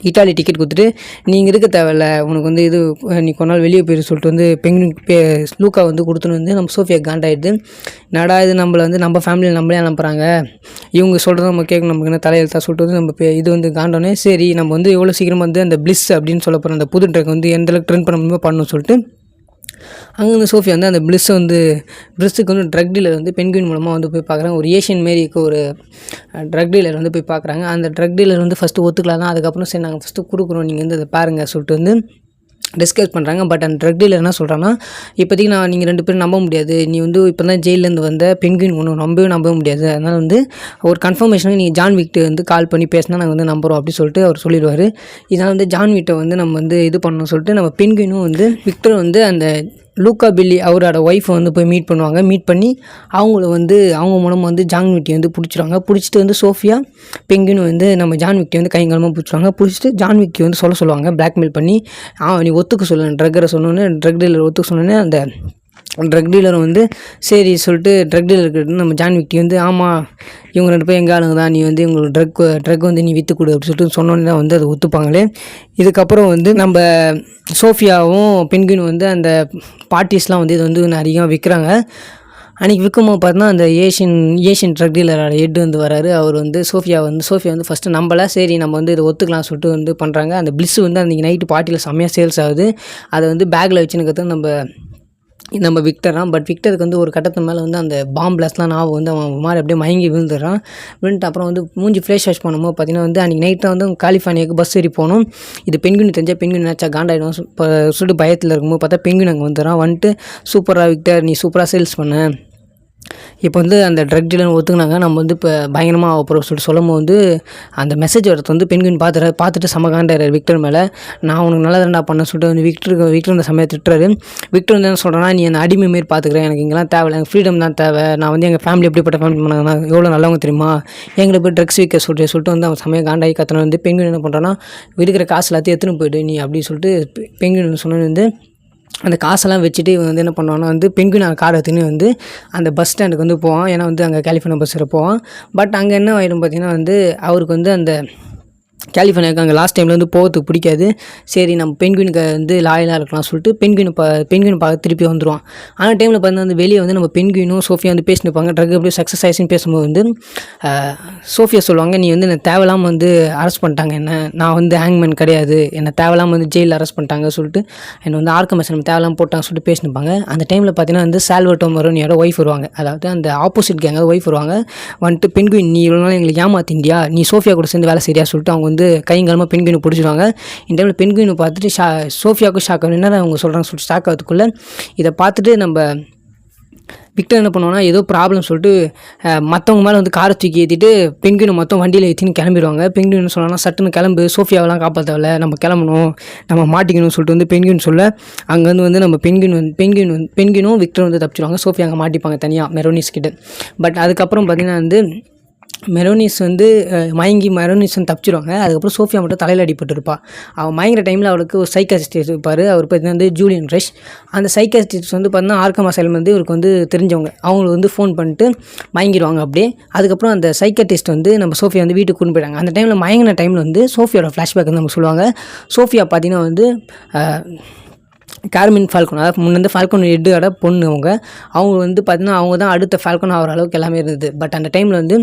இட்டாலி டிக்கெட் கொடுத்துட்டு நீங்கள் இருக்க தேவையில்ல, உனக்கு வந்து இது நீ கொஞ்ச நாள் வெளியே போயிரு சொல்லிட்டு வந்து லூக்கா வந்து கொடுத்துன்னு வந்து நம்ம சோஃபியா காண்டாயிடுது. நடா இது நம்மளை வந்து நம்ம ஃபேமிலியில் நம்மளே அனுப்புகிறாங்க, இவங்க சொல்கிறத நம்ம கேட்கணும், நமக்கு என்ன தலையெழுத்தா சொல்லிட்டு வந்து நம்ம இது வந்து காண்டோன்னே சரி நம்ம வந்து எவ்வளோ சீக்கிரமாக வந்து அந்த பிளிஸ் அப்படின்னு சொல்ல போகிற அந்த புது ட்ரக் வந்து எந்த அளவுக்கு ட்ரெண்ட் பண்ண முடியுமோ பண்ணணும் சொல்லிட்டு அங்கே வந்து சோஃபியா வந்து அந்த பிளிஸ்ஸுக்கு வந்து ட்ரக் டீலர் வந்து பென்குயின் மூலமாக வந்து போய் பார்க்குறாங்க. ஒரு ஏஷியன் மாரிக்கு ஒரு ட்ரக் டீலர் வந்து போய் பார்க்குறாங்க. அந்த ட்ரக் டீலர் வந்து ஃபஸ்ட்டு ஒத்துக்கலாம் தான், அதுக்கப்புறம் சரி நாங்கள் ஃபஸ்ட்டு கொடுக்குறோம், நீங்கள் வந்து அதை பாருங்கள் சொல்லிட்டு வந்து டிஸ்கஸ் பண்ணுறாங்க. பட் அந்த ட்ரக் டீலர் என்ன சொல்கிறான்னா, இப்போதைக்கு நீங்கள் 2 பேரும் நம்ப முடியாது, நீ வந்து இப்போ தான் ஜெயிலேருந்து வந்த பென்குயின் ஒன்று நம்ப முடியாது, அதனால் வந்து ஒரு கன்ஃபர்மேஷனுக்கு நீங்கள் ஜான் விக்ட்டு வந்து கால் பண்ணி பேசினா நாங்கள் வந்து நம்புகிறோம் அப்படி சொல்லிட்டு அவர் சொல்லிடுவார். இதனால் வந்து ஜான் விக்ட்டை வந்து நம்ம வந்து இது பண்ணணும் சொல்லிட்டு நம்ம பென்குயினும் வந்து விக்டர் வந்து அந்த லூக்கா பெல்லி அவரோட ஒய்ஃபை வந்து போய் மீட் பண்ணி அவங்க மூலமாக வந்து ஜான் விக்ட்டி வந்து பிடிச்சிட்டு வந்து சோஃபியா பென்குயின் வந்து நம்ம ஜான் விக்ட்டி வந்து கைங்காலமாக பிடிச்சிட்டு ஜான் விக்ட்டி வந்து சொல்லுவாங்க பிளாக்மெயில் பண்ணி நீ ஒத்துக்க சொல்லு ட்ரக்கரை சொன்னோன்னே ட்ரக் டீலர் ஒத்துக்க சொன்னோன்னே அந்த ட்ரக் டீலரும் வந்து சரி சொல்லிட்டு ட்ரக் டீலர்கிட்ட நம்ம ஜான் விக்ட்டி வந்து ஆமாம் இவங்க 2 பேரும் எங்கள் ஆளுங்க தான், நீ வந்து இவங்களுக்கு ட்ரக் வந்து நீ விற்று கொடு அப்படி சொல்லிட்டு சொன்னோன்னே தான் வந்து அதை ஒத்துப்பாங்களே. இதுக்கப்புறம் வந்து நம்ம சோஃபியாவும் பென்குயினும் வந்து அந்த பார்ட்டிஸ்லாம் வந்து இது வந்து நிறைய விற்கிறாங்க. அன்றைக்கி விற்கும்போது பார்த்தோன்னா அந்த ஏஷியன் ட்ரக் டீலரோட ஹெட் வந்து வராரு. அவர் வந்து சோஃபியா வந்து ஃபஸ்ட்டு நம்பலை, சரி நம்ம வந்து இதை ஒத்துக்கலாம் சொல்லிட்டு வந்து பண்ணுறாங்க. அந்த பிளிஸ் வந்து அன்றைக்கி நைட்டு பார்ட்டியில் செம்மையாக சேல்ஸ் ஆகுது. அதை வந்து பேக்கில் வச்சுன்னு நம்ம விக்டரான். பட் விக்டருக்கு வந்து ஒரு கட்டத்து மேலே வந்து அந்த பாம் பிளாஸ்ட்லாம் வந்து அவன் மாதிரி அப்படியே மயங்கி விழுந்துட்டு அப்புறம் வந்து மூஞ்சி ஃப்ளேஷ் வாஷ் பண்ணும்போது பார்த்தீங்கன்னா வந்து அன்றைக்கி நைட்டாக வந்து கலிஃபோர்னியாவுக்கு பஸ் ஏறி போகணும். இது பென்குயின் தெரிஞ்சால் பென்குயின் நினச்சா காண்டாயிடும் சொல்லிட்டு பயத்தில் இருக்கும்போது பார்த்தா பென்குயின் அங்கே வந்துட்டு சூப்பராக விக்டர் நீ சூப்பராக சேல்ஸ் பண்ண, இப்போ வந்து அந்த ட்ரக் டீலர் ஒத்துக்கினாங்க, நம்ம வந்து இப்போ பயங்கரமாக ஆக போகிறோம் சொல்லிட்டு சொல்லும்போது வந்து அந்த மெசேஜ் வரது வந்து பென்குயின் பார்த்துட்டு சமகாண்டாரு விக்டர் மேலே. நான் உனக்கு நல்லா தான்டா பண்ண சொல்லிட்டு வந்து விக்டர் அந்த சமயம் திட்டுறாரு. விக்டர் வந்து என்ன சொல்கிறேன்னா, நீ அந்த அடிமை மாரி பார்த்துக்கிறேன், எனக்கு இங்கெல்லாம் தேவை, எனக்கு ஃப்ரீடம் தான் தேவை, நான் வந்து எங்கள் ஃபேமிலி எப்படிப்பட்ட ஃபேமிலி பண்ணாங்கன்னா எவ்வளோ நல்லவங்க தெரியுமா, எங்களை போய் ட்ரக்ஸ் விற்க சொல்லிட்டு வந்து அவன் சமயம் காண்டாகி கத்தனை வந்து பென்குயின் என்ன பண்ணுறான்னா, விடுக்கிற காசு எல்லாத்தையும் எடுத்துன்னு போய்ட்டு நீ அப்படின்னு சொல்லிட்டு பென்குயின் சொன்னது வந்து அந்த காசெல்லாம் வச்சுட்டு இவன் வந்து என்ன பண்ணுவான்னா வந்து பென்குயின் காரை எடுத்துன்னு வந்து அந்த பஸ் ஸ்டாண்டுக்கு வந்து போவான். ஏன்னா வந்து அங்கே கலிஃபோர்னியா பஸ்ஸில் போவான். பட் அங்கே என்ன ஆகிடும் பார்த்தீங்கன்னா வந்து அவருக்கு வந்து அந்த கலிஃபோர்னியாவுக்கு அங்கே லாஸ்ட் டைமில் வந்து போகிறதுக்கு பிடிக்காது. சரி நம்ம பென்குயினுக்கு வந்து லாயலாக இருக்கலாம் சொல்லிட்டு பென்குயின் பார்க்க திருப்பி வந்துடுவான். ஆனால் டைமில் பார்த்தா வந்து வெளியே வந்து நம்ம பென்குயினும் சோஃபியா வந்து பேசினிருப்பாங்க. ட்ரக் எப்படி சக்ஸஸ் ஆயிடுச்சுன்னு பேசும்போது வந்து சோஃபியா சொல்லுவாங்க, நீ வந்து என்னை தேவையில்லாமல் வந்து அரெஸ்ட் பண்ணிட்டாங்க, நான் வந்து ஹேங்மேன் கிடையாது, என்னை தேவையில்லாமல் வந்து ஜெயிலில் அரெஸ்ட் பண்ணிட்டாங்க சொல்லிட்டு என்னை வந்து ஆர்க்கம் நம்ம தேவையில்லாமல் போட்டாங்க சொல்லிட்டு பேசினிருப்பாங்க. அந்த டைமில் பார்த்தீங்கன்னா வந்து சால்வர்டோ மரோனியோட ஒய்ஃப் வருவாங்க, அதாவது அந்த ஆப்போசிட் கேங்க ஒய்ஃப் வருவாங்க. வந்துட்டு பென்குயின் நீ இவ்வளோ நாள் எங்களுக்கு ஏமாத்திண்டியா, நீ சோஃபியா கூட சேர்ந்து வேலை சரியா சொல்லிட்டு அவங்க வந்து கைங்காலமாக பென்குயினை பிடிச்சிடுவாங்க. இந்த டைமில் பென்குயினை பார்த்துட்டு சோஃபியாவுக்கும் ஷாக் ஆகும், என்ன அவங்க சொல்கிறாங்க சொல்லிட்டு ஷாக் ஆகிறதுக்குள்ளே இதை பார்த்துட்டு நம்ம விக்டர் என்ன பண்ணுவான்னா ஏதோ ப்ராப்ளம் சொல்லிட்டு மற்றவங்க மேலே வந்து காரை தூக்கி ஏற்றிட்டு பென்குயினை மொத்தம் வண்டியில் ஏற்றின்னு கிளம்பிடுவாங்க. பென்குயின் சொன்னான்னா சட்டுன்னு கிளம்பு, சோஃபியாவெல்லாம் காப்பாற்றவில்லை, நம்ம கிளம்பணும், நம்ம மாட்டிக்கணும்னு சொல்லிட்டு வந்து பென்குயின் சொல்ல அங்கேருந்து வந்து நம்ம பென்குயினும் விக்டர் வந்து தப்பிச்சிடுவாங்க. சோஃபியா அங்கே மாட்டிப்பாங்க தனியாக மெரோனிஸ் கிட்ட. பட் அதுக்கப்புறம் பார்த்திங்கன்னா வந்து மெரோனிஸ் வந்து மயங்கி மெரோனிஸ் வந்து தப்பிச்சிருவாங்க. அதுக்கப்புறம் சோஃபியா மட்டும் தலையில் அடிபட்டுருப்பா. அவன் மயங்கிற டைமில் அவளுக்கு ஒரு சைக்காஸ்டிஸ்ட் இருப்பார். அவர் பார்த்தீங்கன்னா வந்து ஜூலியன் ரஷ். அந்த சைக்காஸ்டிஸ்ட் வந்து பார்த்தீங்கன்னா ஆர்க்கம் அசைலம் வந்து இவருக்கு வந்து தெரிஞ்சவங்க. அவங்களுக்கு வந்து ஃபோன் பண்ணிட்டு மயங்கிடுவாங்க அப்படியே. அதுக்கப்புறம் அந்த சைக்காட்டிஸ்ட் வந்து நம்ம சோஃபியா வந்து வீட்டுக்கு கூட்டு போயிட்டாங்க. அந்த டைமில் மயங்கின டைமில் வந்து சோஃபியோட ஃப்ளாஷ்பேக் வந்து நம்ம சொல்லுவாங்க. சோஃபியா பார்த்தீங்கன்னா வந்து கார்மின் ஃபால்கன், அதாவது முன்னே ஃபால்கன் ஹெட்டோட பொண்ணு அவங்க வந்து பார்த்தீங்கன்னா அவங்க தான் அடுத்த ஃபால்கன் ஆகிற அளவுக்கு எல்லாமே இருந்தது. பட் அந்த டைமில் வந்து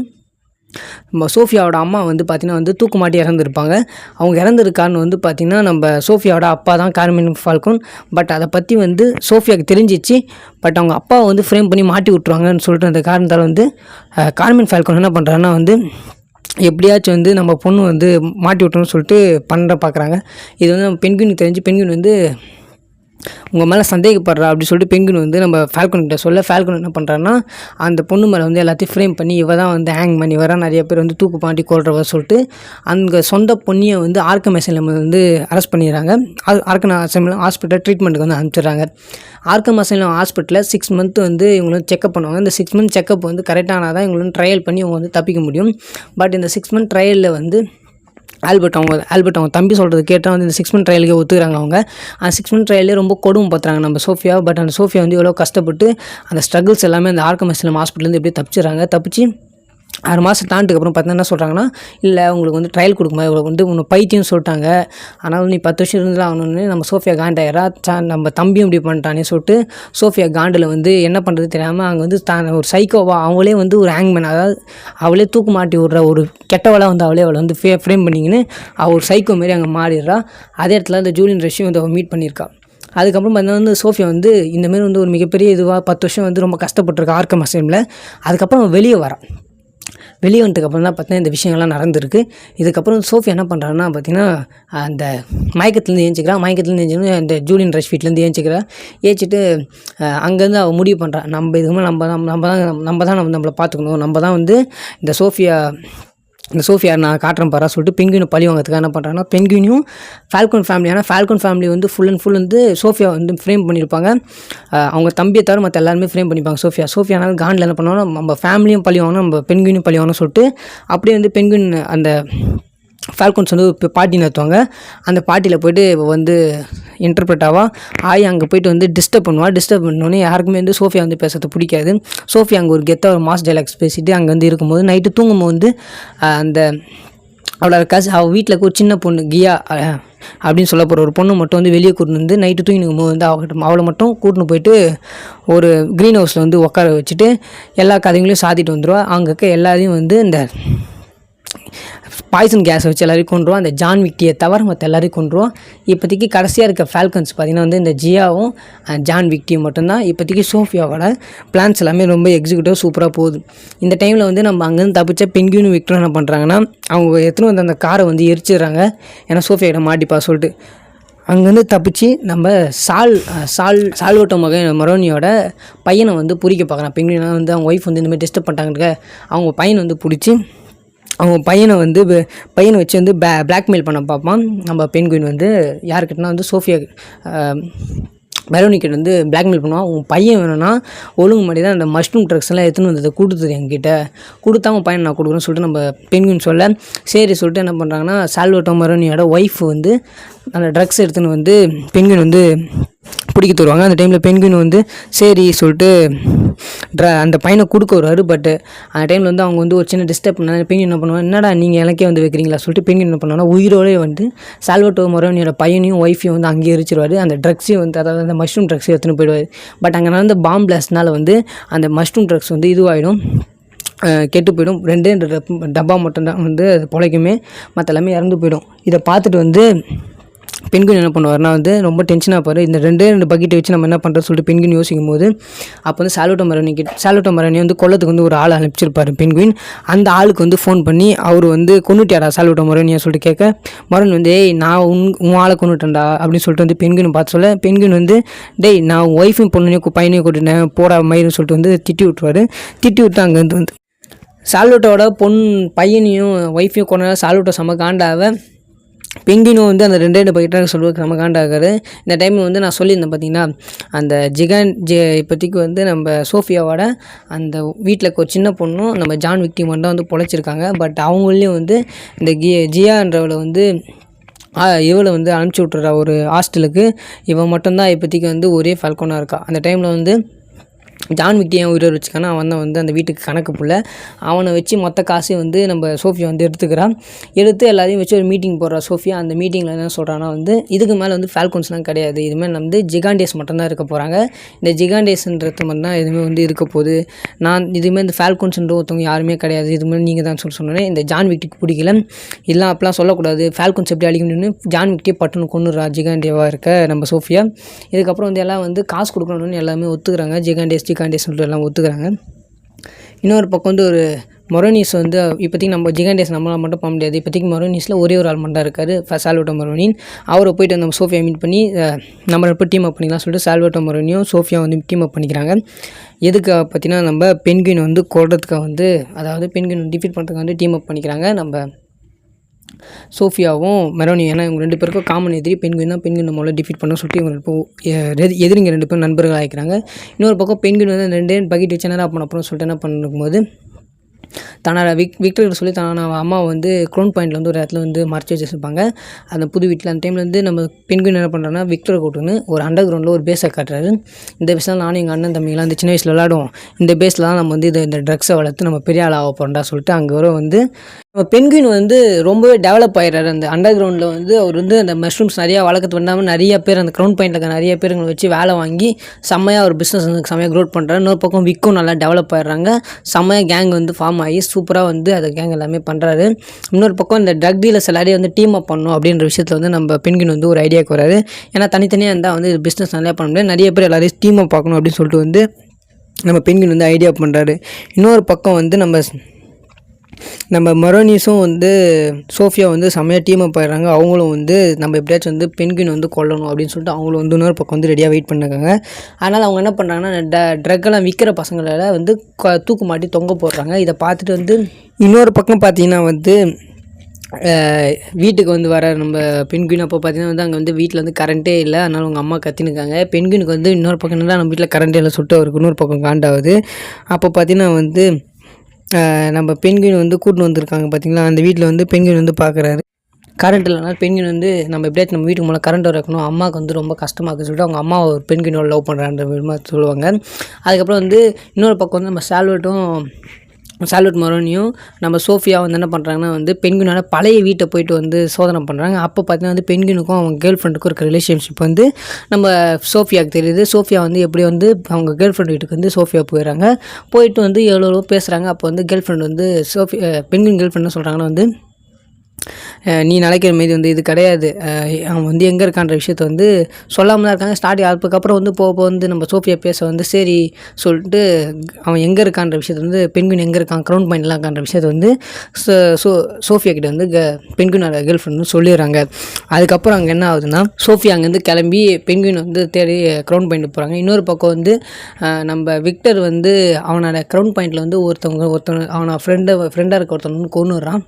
சோஃபியாவோட அம்மா வந்து பார்த்திங்கன்னா வந்து தூக்கு மாட்டி இறந்துருப்பாங்க. அவங்க இறந்துருக்கான்னு வந்து பார்த்திங்கன்னா நம்ம சோஃபியாவோட அப்பா தான் கார்மின் ஃபால்கன். பட் அதை பற்றி வந்து சோஃபியாவுக்கு தெரிஞ்சிச்சு. பட் அவங்க அப்பாவை வந்து ஃப்ரேம் பண்ணி மாட்டி விட்ருவாங்கன்னு சொல்லிட்டு அந்த காரணத்தால் வந்து கார்மின் ஃபால்கன் என்ன பண்ணுறாங்கன்னா வந்து எப்படியாச்சும் வந்து நம்ம பொண்ணு வந்து மாட்டி விட்டோம்னு சொல்லிட்டு பார்க்குறாங்க. இது வந்து நம்ம பென்குயினுக்கு தெரிஞ்சு பென்குயின் வந்து உங்கள் மேலே சந்தேகப்படுறா அப்படி சொல்லிட்டு பென்குயின் வந்து நம்ம ஃபால்கன்கிட்ட சொல்ல ஃபால்கன் என்ன பண்ணுறான்னா அந்த பொண்ணு மேலே வந்து எல்லாத்தையும் ஃப்ரேம் பண்ணி இவ தான் வந்து ஹேங் பண்ணி நிறைய பேர் வந்து தூக்கு பாண்டி கொள்றவ சொல்லிட்டு அந்த சொந்த பொண்ணியை வந்து ஆர்க்கம் அசைலம் வந்து அரெஸ்ட் பண்ணிடுறாங்க. ஆர்க்கம் அசைலம் ஹாஸ்பிட்டல் ட்ரீட்மெண்ட்டுக்கு வந்து அனுப்பிச்சிடுறாங்க. ஆர்க்கம் அசைலம் ஹாஸ்பிட்டலில் 6 மந்த் வந்து இவங்களும் செக்அப் பண்ணுவாங்க. இந்த 6 மந்த் செக்அப் வந்து கரெக்டானால் தான் இவங்களும் ட்ரையல் பண்ணி இவங்க வந்து தப்பிக்க முடியும். பட் இந்த 6 மந்த் ட்ரையலில் வந்து ஆல்பர்ட் அவங்க தம்பி சொல்கிறது கேட்டால் வந்து இந்த 6 மந்த் ட்ரையலுக்கு ஒத்துக்கிறாங்க. அவங்க அந்த 6 மந்த் ட்ரையலே ரொம்ப கொடுமை பார்த்துறாங்க நம்ம சோஃபியா. பட் அந்த சோஃபியா வந்து எவ்வளோ கஷ்டப்பட்டு அந்த ஸ்ட்ரகிள்ஸ் எல்லாமே அந்த ஆர்க்கம் அசைலம் ஹாஸ்பிட்டலேருந்து எப்படியே தப்பிச்சு 6 மாதம் தாண்டுக்கப்புறம் பார்த்தீங்கன்னா என்ன சொல்கிறாங்கன்னா, இல்லை உங்களுக்கு வந்து ட்ரையல் கொடுக்குமா, இவ்வளோ வந்து உன்னை பைத்தியம் சொல்லிட்டாங்க, ஆனால் நீ 10 வருஷம் இருந்தால் ஆகணும்னு நம்ம சோஃபியா காண்டாயிரா நம்ம தம்பியும் இப்படி பண்ணிட்டானே சொல்லிட்டு சோஃபியா காண்டில் வந்து என்ன பண்ணுறது தெரியாமல் அங்கே வந்து ஒரு சைக்கோவா அவங்களே வந்து ஒரு ஹேங்மேன், அதாவது அவளே தூக்கு மாட்டி விட்ற ஒரு கெட்டவளாக வந்து அவளை வந்து ஃப்ரேம் பண்ணிங்கன்னு அவள் ஒரு சைக்கோ மாரி அங்கே மாறிடுறா. அதே இடத்துல அந்த ஜூலியன் ரஷ்யும் வந்து அவள் மீட் பண்ணியிருக்கா. அதுக்கப்புறம் பார்த்தீங்கன்னா வந்து சோஃபியா வந்து இந்தமாரி வந்து ஒரு மிகப்பெரிய இதுவாக 10 வருஷம் வந்து ரொம்ப கஷ்டப்பட்டுருக்கா ஆர்க்கம் அசைலமில். அதுக்கப்புறம் வெளியே வரான். வெளியே வந்துட்டுக்கப்புறம் தான் பார்த்தீங்கன்னா இந்த விஷயங்கள்லாம் நடந்திருக்கு. இதுக்கப்புறம் சோஃபியா என்ன பண்ணுறான்னா பார்த்தீங்கன்னா அந்த மயக்கத்துலேருந்து ஏஞ்சிக்கிறா. அந்த ஜூலியன் ரஷ் வீட்லேருந்து ஏஞ்சிட்டு அங்கேருந்து அவள் முடிவு பண்ணுறான், நம்ம இதுக்கு நம்ம தான் நம்மளை பார்த்துக்கணும், நம்ம தான் வந்து இந்த சோஃபியா நான் காட்டுறேன் பாரா சொல்லிட்டு பென்குயினை பழி வாங்கிறதுக்காக என்ன பண்ணுறாங்கன்னா பென்குயினையும் ஃபால்கன் ஃபேமிலி வந்து ஃபுல் அண்ட் ஃபுல் வந்து சோஃபியா வந்து ஃப்ரேம் பண்ணியிருப்பாங்க. அவங்க தம்பியை தவிர மற்ற எல்லாருமே ஃப்ரேம் பண்ணிப்பாங்க. சோஃபியானாலும் காண்டில் என்ன பண்ணுவாங்கன்னா நம்ம ஃபேமிலியும் பழி வாங்கணும், நம்ம பென்குயினையும் பழி வாங்கணும்னு சொல்லிட்டு அப்படியே வந்து பென்குயின் அந்த ஃபால்கன்ஸ் வந்து இப்போ பார்ட்டி நடத்துவாங்க. அந்த பார்ட்டியில் போய்ட்டு வந்து இன்டர்பிரட்டாவா அங்கே போய்ட்டு வந்து டிஸ்டர்ப் பண்ணோன்னே யாருக்குமே வந்து சோஃபியா வந்து பேசுறது பிடிக்காது. சோஃபியா அங்கே ஒரு கெத்தாக ஒரு மாஸ் டைலாக்ஸ் பேசிட்டு அங்கே வந்து இருக்கும்போது நைட்டு தூங்கும்போது வந்து அந்த அவளோட அவள் வீட்டில் ஒரு சின்ன பொண்ணு கியா அப்படின்னு சொல்ல போகிற ஒரு பொண்ணு மட்டும் வந்து வெளியே கூட்டின்னு வந்து நைட்டு தூங்கினுக்கும் போது வந்து அவளை மட்டும் கூட்டின்னு போயிட்டு ஒரு க்ரீன் ஹவுஸில் வந்து உட்கார வச்சுட்டு எல்லா கதைகளையும் சாத்திட்டு வந்துடுவா. அங்கே இருக்க எல்லாரையும் வந்து இந்த பாய்சன் கேஸை வச்சு எல்லாரையும் கொண்டுருவோம். அந்த ஜான் விக்டியை தவிர மற்ற எல்லாரையும் கொண்டுருவோம். இப்போதைக்கு கடைசியாக இருக்க ஃபால்கன்ஸ் பார்த்திங்கன்னா வந்து இந்த ஜியாவும் ஜான் விக்டியும் மட்டும்தான். இப்போதைக்கு சோஃபியாவோட பிளான்ஸ் எல்லாமே ரொம்ப எக்ஸிக்யூட்டிவ் சூப்பராக போகுது. இந்த டைமில் வந்து நம்ம அங்கேருந்து தப்பிச்ச பென்குயினும் விக்டரும் என்ன பண்ணுறாங்கன்னா அவங்க எத்தனை வந்து அந்த காரை வந்து எரிச்சிடுறாங்க, ஏன்னா சோஃபியா கிட்ட மாட்டிப்பா சொல்லிட்டு. அங்கேருந்து தப்பிச்சு நம்ம சால்வட்டோ மரோனியோட பையனை வந்து பிடிக்க பார்க்குறான். பென்குயினா வந்து அவங்க ஒய்ஃப் வந்து இந்தமாதிரி டிஸ்டர்ப் பண்ணிட்டாங்க. அவங்க பையனை வந்து பிடிச்சி அவங்க பையனை வச்சு வந்து பிளாக்மெயில் பண்ண பார்ப்பான். நம்ம பென்குயின் வந்து யாருக்கிட்டனா வந்து சோஃபியா மெரோனிக்கிட்ட வந்து பிளாக்மெயில் பண்ணுவான். உன் பையன் வேணும்னா ஒழுங்கு மாதிரி தான் அந்த மஷ்ரூம் ட்ரக்ஸ் எல்லாம் எடுத்துன்னு வந்ததை கொடுத்துது என்கிட்ட, கொடுத்தா உன் பையன் நான் கொடுக்குறேன்னு சொல்லிட்டு நம்ம பென்குயின் சொல்ல சரி சொல்லிட்டு என்ன பண்ணுறாங்கன்னா சால்வட்டோ மரோனியோட ஒய்ஃப் வந்து அந்த ட்ரக்ஸ் எடுத்துன்னு வந்து பென்குயின் வந்து பிடிக்க தருவாங்க. அந்த டைமில் பென்குயின் வந்து சரி சொல்லிட்டு அந்த பையனை கொடுக்க வருவார். பட் அந்த டைமில் வந்து அவங்க வந்து ஒரு சின்ன டிஸ்டர்ப் பண்ணாங்க. பென்குயின் என்ன பண்ணுவாங்க, என்னடா நீங்கள் எனக்கே வந்து வைக்கிறீங்களா சொல்லிட்டு பென்குயின் என்ன பண்ணுவாங்கன்னா உயிரோடே வந்து சால்வட்டோ மரோனியோட பையனையும் ஒய்ஃபையும் வந்து அங்கேயே எரிச்சிருவார். அந்த ட்ரக்ஸையும் வந்து அதாவது அந்த மஷ்ரூம் ட்ரக்ஸையும் எடுத்துன்னு போயிடுவார். பட் அங்கே நடந்த பாம் பிளாஸ்ட்னால வந்து அந்த மஷ்ரூம் ட்ரக்ஸ் வந்து இதுவாகிடும், கெட்டு போயிடும். 2 டப்பா மட்டும்தான் வந்து அது பொழைக்குமே, மற்ற எல்லாமே இறந்து போயிடும். இதை பார்த்துட்டு வந்து பென்குயின் என்ன பண்ணுவார்னா வந்து ரொம்ப டென்ஷனாக இருப்பார். இந்த 2 பக்கெட்டை வச்சு நம்ம என்ன பண்ணுறது சொல்லிட்டு பென்குயின் யோசிக்கும் போது அப்போ வந்து சால்வட்டோ மரோனி வந்து கொல்லத்துக்கு வந்து ஒரு ஆள் அனுப்பிச்சிருப்பார் பென்குயின். அந்த ஆளுக்கு வந்து ஃபோன் பண்ணி அவர் வந்து கொண்டுட்டாரா சால்வட்டோ மரோனியை சொல்லிட்டு கேட்க மரோனி வந்து நான் உன் ஆளை கொண்டுட்டேன்டா அப்படின்னு சொல்லிட்டு வந்து பென்குயின் பார்த்து சொல்ல பென்குயின் வந்து நான் ஒய்ஃபையும் பொண்ணையும் பையனையும் கொண்டுட்டேன் போடா மயிர்னு சொல்லிட்டு வந்து திட்டி விட்டு அங்கேருந்து வந்து சால்வட்டோட பையனையும் ஒய்ஃபையும் கொண்டா சால்வட்டோ செம்ம காண்டாவை பெங்குயினும் வந்து அந்த 2 பக்கெட்டாக சொல்லுவது நம்ம காண்டாகாரு. இந்த டைமில் வந்து நான் சொல்லியிருந்தேன் பார்த்தீங்கன்னா, அந்த இப்போதைக்கு வந்து நம்ம சோஃபியாவோட அந்த வீட்டில் இருக்க ஒரு சின்ன பொண்ணும் நம்ம ஜான் விக்டி மட்டும் தான் வந்து பொழைச்சிருக்காங்க. பட் அவங்களையும் வந்து இந்த ஜியான்றவளை வந்து இவளை வந்து அனுப்பிச்சி விட்றா ஒரு ஹாஸ்டலுக்கு. இவன் மட்டும்தான் இப்போதைக்கு வந்து ஒரே ஃபால்கோனாக இருக்கா. அந்த டைமில் வந்து ஜான் விக்டி ஏன் உயிரை வச்சுக்கானா, அவன் தான் வந்து அந்த வீட்டுக்கு கணக்கு புள்ள. அவனை வச்சு மொத்த காசையும் வந்து நம்ம சோஃபியா வந்து எடுத்துக்கிறான். எடுத்து எல்லாரையும் வச்சு ஒரு மீட்டிங் போடுறா சோஃபியா. அந்த மீட்டிங்கில் என்ன சொல்கிறான்னா வந்து இதுக்கு மேலே வந்து ஃபால்கோன்ஸ்லாம் கிடையாது, இதுமாதிரி வந்து ஜிகாண்டேஸ் மட்டும்தான் இருக்க போகிறாங்க. இந்த ஜிகாண்டேஸ்ன்றது மட்டும் தான் எதுவுமே வந்து இருக்க போகுது. நான் இதுமாதிரி இந்த ஃபால்கோன்ஸ்ன்ற ஒருத்தவங்க யாருமே கிடையாது, இதுமாதிரி நீங்கள் தான் சொன்னேன். இந்த ஜான் விக்டிக்கு பிடிக்கல. இல்லை அப்பெல்லாம் சொல்லக்கூடாது, ஃபால்கோன்ஸ் எப்படி அழிக்க முடியும்னு ஜான் விக்டியை பட்டுன்னு கொண்டுறா ஜிகாண்டேவாக இருக்க நம்ம சோஃபியா. இதுக்கப்புறம் வந்து எல்லாம் வந்து காசு கொடுக்கணும்னு எல்லாமே ஒத்துக்கிறாங்க. ஜிகாண்டேஸ் எல்லாம் ஒத்துக்கிறாங்க. இன்னொரு பக்கம் வந்து ஒரு மொரோனிஸ் வந்து இப்போதைக்கு நம்ம ஜிகாண்டேஸ் நம்மளால் மட்டும் போக முடியாது. இப்போதைக்கு மொரோனிஸில் ஒரே ஒரு ஆள் மட்டும் இருக்கார், சால்வட்டோ மொரோனின். அவரை போய்ட்டு நம்ம சோஃபியா மீட் பண்ணி நம்ம இப்போ டீம் அப் பண்ணிக்கலாம் சொல்லிட்டு சால்வட்டோ மொரோனியும் சோஃபியா வந்து டீம் அப் பண்ணிக்கிறாங்க. எதுக்கு பார்த்தீங்கன்னா நம்ம பென்குயின் வந்து கொல்றதுக்காக வந்து, அதாவது பென்குயின் டிஃபீட் பண்ணுறதுக்கு வந்து டீம் அப் பண்ணிக்கிறாங்க நம்ம சோஃபியாவும் மெரோனி. ஏன்னா இவங்க 2 பேருக்கும் காமன் எதிரி பென்குயின் தான். பென்குயின் நம்மளால் டிஃபீட் பண்ண சொல்லிட்டு இவங்க இப்போ எதிரிங்க 2 பேரும் நண்பர்கள் ஆகிக்கிறாங்க. இன்னொரு பக்கம் பென்குயின் வந்து 2 பக்கெட் வச்சு என்ன பண்ண சொல்லிட்டு என்ன பண்ணும்போது தன்னோட விக்டர் சொல்லி தன்னோட அம்மாவை வந்து க்ரௌன் பாயிண்டில் வந்து ஒரு இடத்துல வந்து மறைச்சி வச்சுருப்பாங்க அந்த புது வீட்டில். அந்த டைமில் வந்து நம்ம பென்குயின் என்ன பண்ணுறாங்கன்னா விக்டரை கூட்டுன்னு ஒரு அண்டர் கிரவுண்டில் ஒரு பேஸை காட்டுறாரு. இந்த பேஸில் நானும் எங்கள் அண்ணன் தம்பிங்களாம் அந்த சின்ன வயசில் விளையாடுவோம், இந்த பேஸில் தான் நம்ம வந்து இந்த ட்ரக்ஸை வளர்த்து நம்ம பெரிய ஆள் ஆக போகிறோம்டா சொல்லிட்டு அங்கே வர வந்து நம்ம பென்குயின் வந்து ரொம்பவே டெவலப் ஆகிடுறாரு. அந்த அண்டர் கிரவுண்டில் வந்து அவர் வந்து அந்த மஷ்ரூம்ஸ் நிறையா வளர்க்கறது பண்ணாமல் நிறைய பேர் அந்த க்ரௌன் பாயிண்டில் இருக்க நிறைய பேருங்களை வச்சு வேலை வாங்கி செம்மையாக ஒரு பிஸ்னஸ் வந்து செம்மையாக க்ரோத் பண்ணுறாரு. இன்னொரு பக்கம் விக்கும் நல்லா டெவலப் ஆகிடுறாங்க. செம்மையாக கேங் வந்து ஃபார்ம் ஆகி சூப்பராக வந்து அந்த கேங் எல்லாமே பண்ணுறாரு. இன்னொரு பக்கம் இந்த ட்ரக் டீலர்ஸ் எல்லாரையும் வந்து டீம் அப் பண்ணணும் அப்படின்ற விஷயத்தில் வந்து நம்ம பென்குயின் வந்து ஒரு ஐடியாவுக்கு வராரு. ஏன்னா தனித்தனியாக இருந்தால் வந்து பிஸ்னஸ் நல்லா பண்ண முடியாது, நிறைய பேர் எல்லாரையும் டீம் அப் பார்க்கணும் அப்படின்னு சொல்லிட்டு வந்து நம்ம பென்குயின் வந்து ஐடியா பண்ணுறாரு. இன்னொரு பக்கம் வந்து நம்ம மொரோனிஸும் வந்து சோஃபியா வந்து செம்மையாக டீம் அப் ஆகிடுறாங்க. அவங்களும் வந்து நம்ம எப்படியாச்சும் வந்து பென்குயின் வந்து கொல்லணும் அப்படின்னு சொல்லிட்டு அவங்களும் வந்து இன்னொரு பக்கம் வந்து ரெடியாக வெயிட் பண்ணிருக்காங்க. அதனால் அவங்க என்ன பண்ணுறாங்கன்னா ட்ரக்கெல்லாம் விற்கிற பசங்களை வந்து தூக்கு மாட்டி தொங்க போடுறாங்க. இதை பார்த்துட்டு வந்து இன்னொரு பக்கம் பார்த்தீங்கன்னா வந்து வீட்டுக்கு வந்து வர நம்ம பென்குயின் அப்போ பார்த்தீங்கன்னா வந்து அங்கே வந்து வீட்டில் வந்து கரண்ட்டே இல்லை. அதனால் அவங்க அம்மா கத்தினுக்காங்க. பென்குயினுக்கு வந்து இன்னொரு பக்கம் என்னன்னா நம்ம வீட்டில் கரண்ட்டே இல்லை சொல்லிட்டு அவருக்கு இன்னொரு பக்கம் காண்டாகுது. அப்போ பார்த்தீங்கன்னா வந்து நம்ம பென்குயின் வந்து கூட்டின்னு வந்திருக்காங்க பார்த்தீங்களா, அந்த வீட்டில் வந்து பென்குயின் வந்து பார்க்குறாரு. கரண்ட் இல்லைனா பென்குயின் வந்து நம்ம எப்படியாச்சும் நம்ம வீட்டுக்கு மேலே கரண்ட் வைக்கணும், அம்மாவுக்கு வந்து ரொம்ப கஷ்டமாக இருக்குன்னு சொல்லிட்டு அவங்க அம்மா ஒரு பென்குயினோட லவ் பண்ணுறான்ற மாதிரி சொல்லுவாங்க. அதுக்கப்புறம் வந்து இன்னொரு பக்கம் வந்து நம்ம சால்வட் மொரோனியும் நம்ம சோஃபியா வந்து என்ன பண்ணுறாங்கன்னா வந்து பென்குயினோட பழைய வீட்டை போயிட்டு வந்து சோதனை பண்ணுறாங்க. அப்போ பார்த்தீங்கன்னா வந்து பென்குயினுக்கும் அவங்க கேர்ள் ஃப்ரெண்டுக்கும் இருக்க ரிலேஷன்ஷிப் வந்து நம்ம சோஃபியாவுக்கு தெரியுது. சோஃபியா வந்து எப்படி வந்து அவங்க கேர்ள் ஃப்ரெண்ட் வீட்டுக்கு வந்து சோஃபியா போயிட்டு வந்து எவ்வளோ பேசுகிறாங்க. அப்போ வந்து கேர்ள் ஃப்ரெண்ட் வந்து பென்குயின் கேர்ள் ஃப்ரெண்ட் சொல்கிறாங்கன்னா வந்து நீ நினைக்கிற மாரி வந்து இது கிடையாது, அவன் வந்து எங்கே இருக்கான்ற விஷயத்த வந்து சொல்லாமல் தான் இருக்காங்க. ஸ்டார்டிங் அதுக்கப்புறம் வந்து போக வந்து நம்ம சோஃபியா பேச வந்து சரி சொல்லிட்டு அவன் எங்கே இருக்கான்ற விஷயத்த வந்து பென்குயின் எங்கே இருக்கான் க்ரௌன் பாயிண்ட்லாம் இருக்கான்ற விஷயத்த வந்து சோஃபியா கிட்ட வந்து பென்குயினோட கேர்ள் ஃப்ரெண்ட் சொல்லிடுறாங்க. அதுக்கப்புறம் அங்கே என்ன ஆகுதுன்னா சோஃபியா அங்கேருந்து கிளம்பி பென்குயின் வந்து தேடி க்ரௌன் பாயிண்ட் போகிறாங்க. இன்னொரு பக்கம் வந்து நம்ம விக்டர் வந்து அவனோட க்ரௌன் பாயிண்டில் வந்து ஒருத்தவங்க அவனை ஃப்ரெண்டாக இருக்க ஒருத்தவங்க வந்து கொன்னுடுறான்.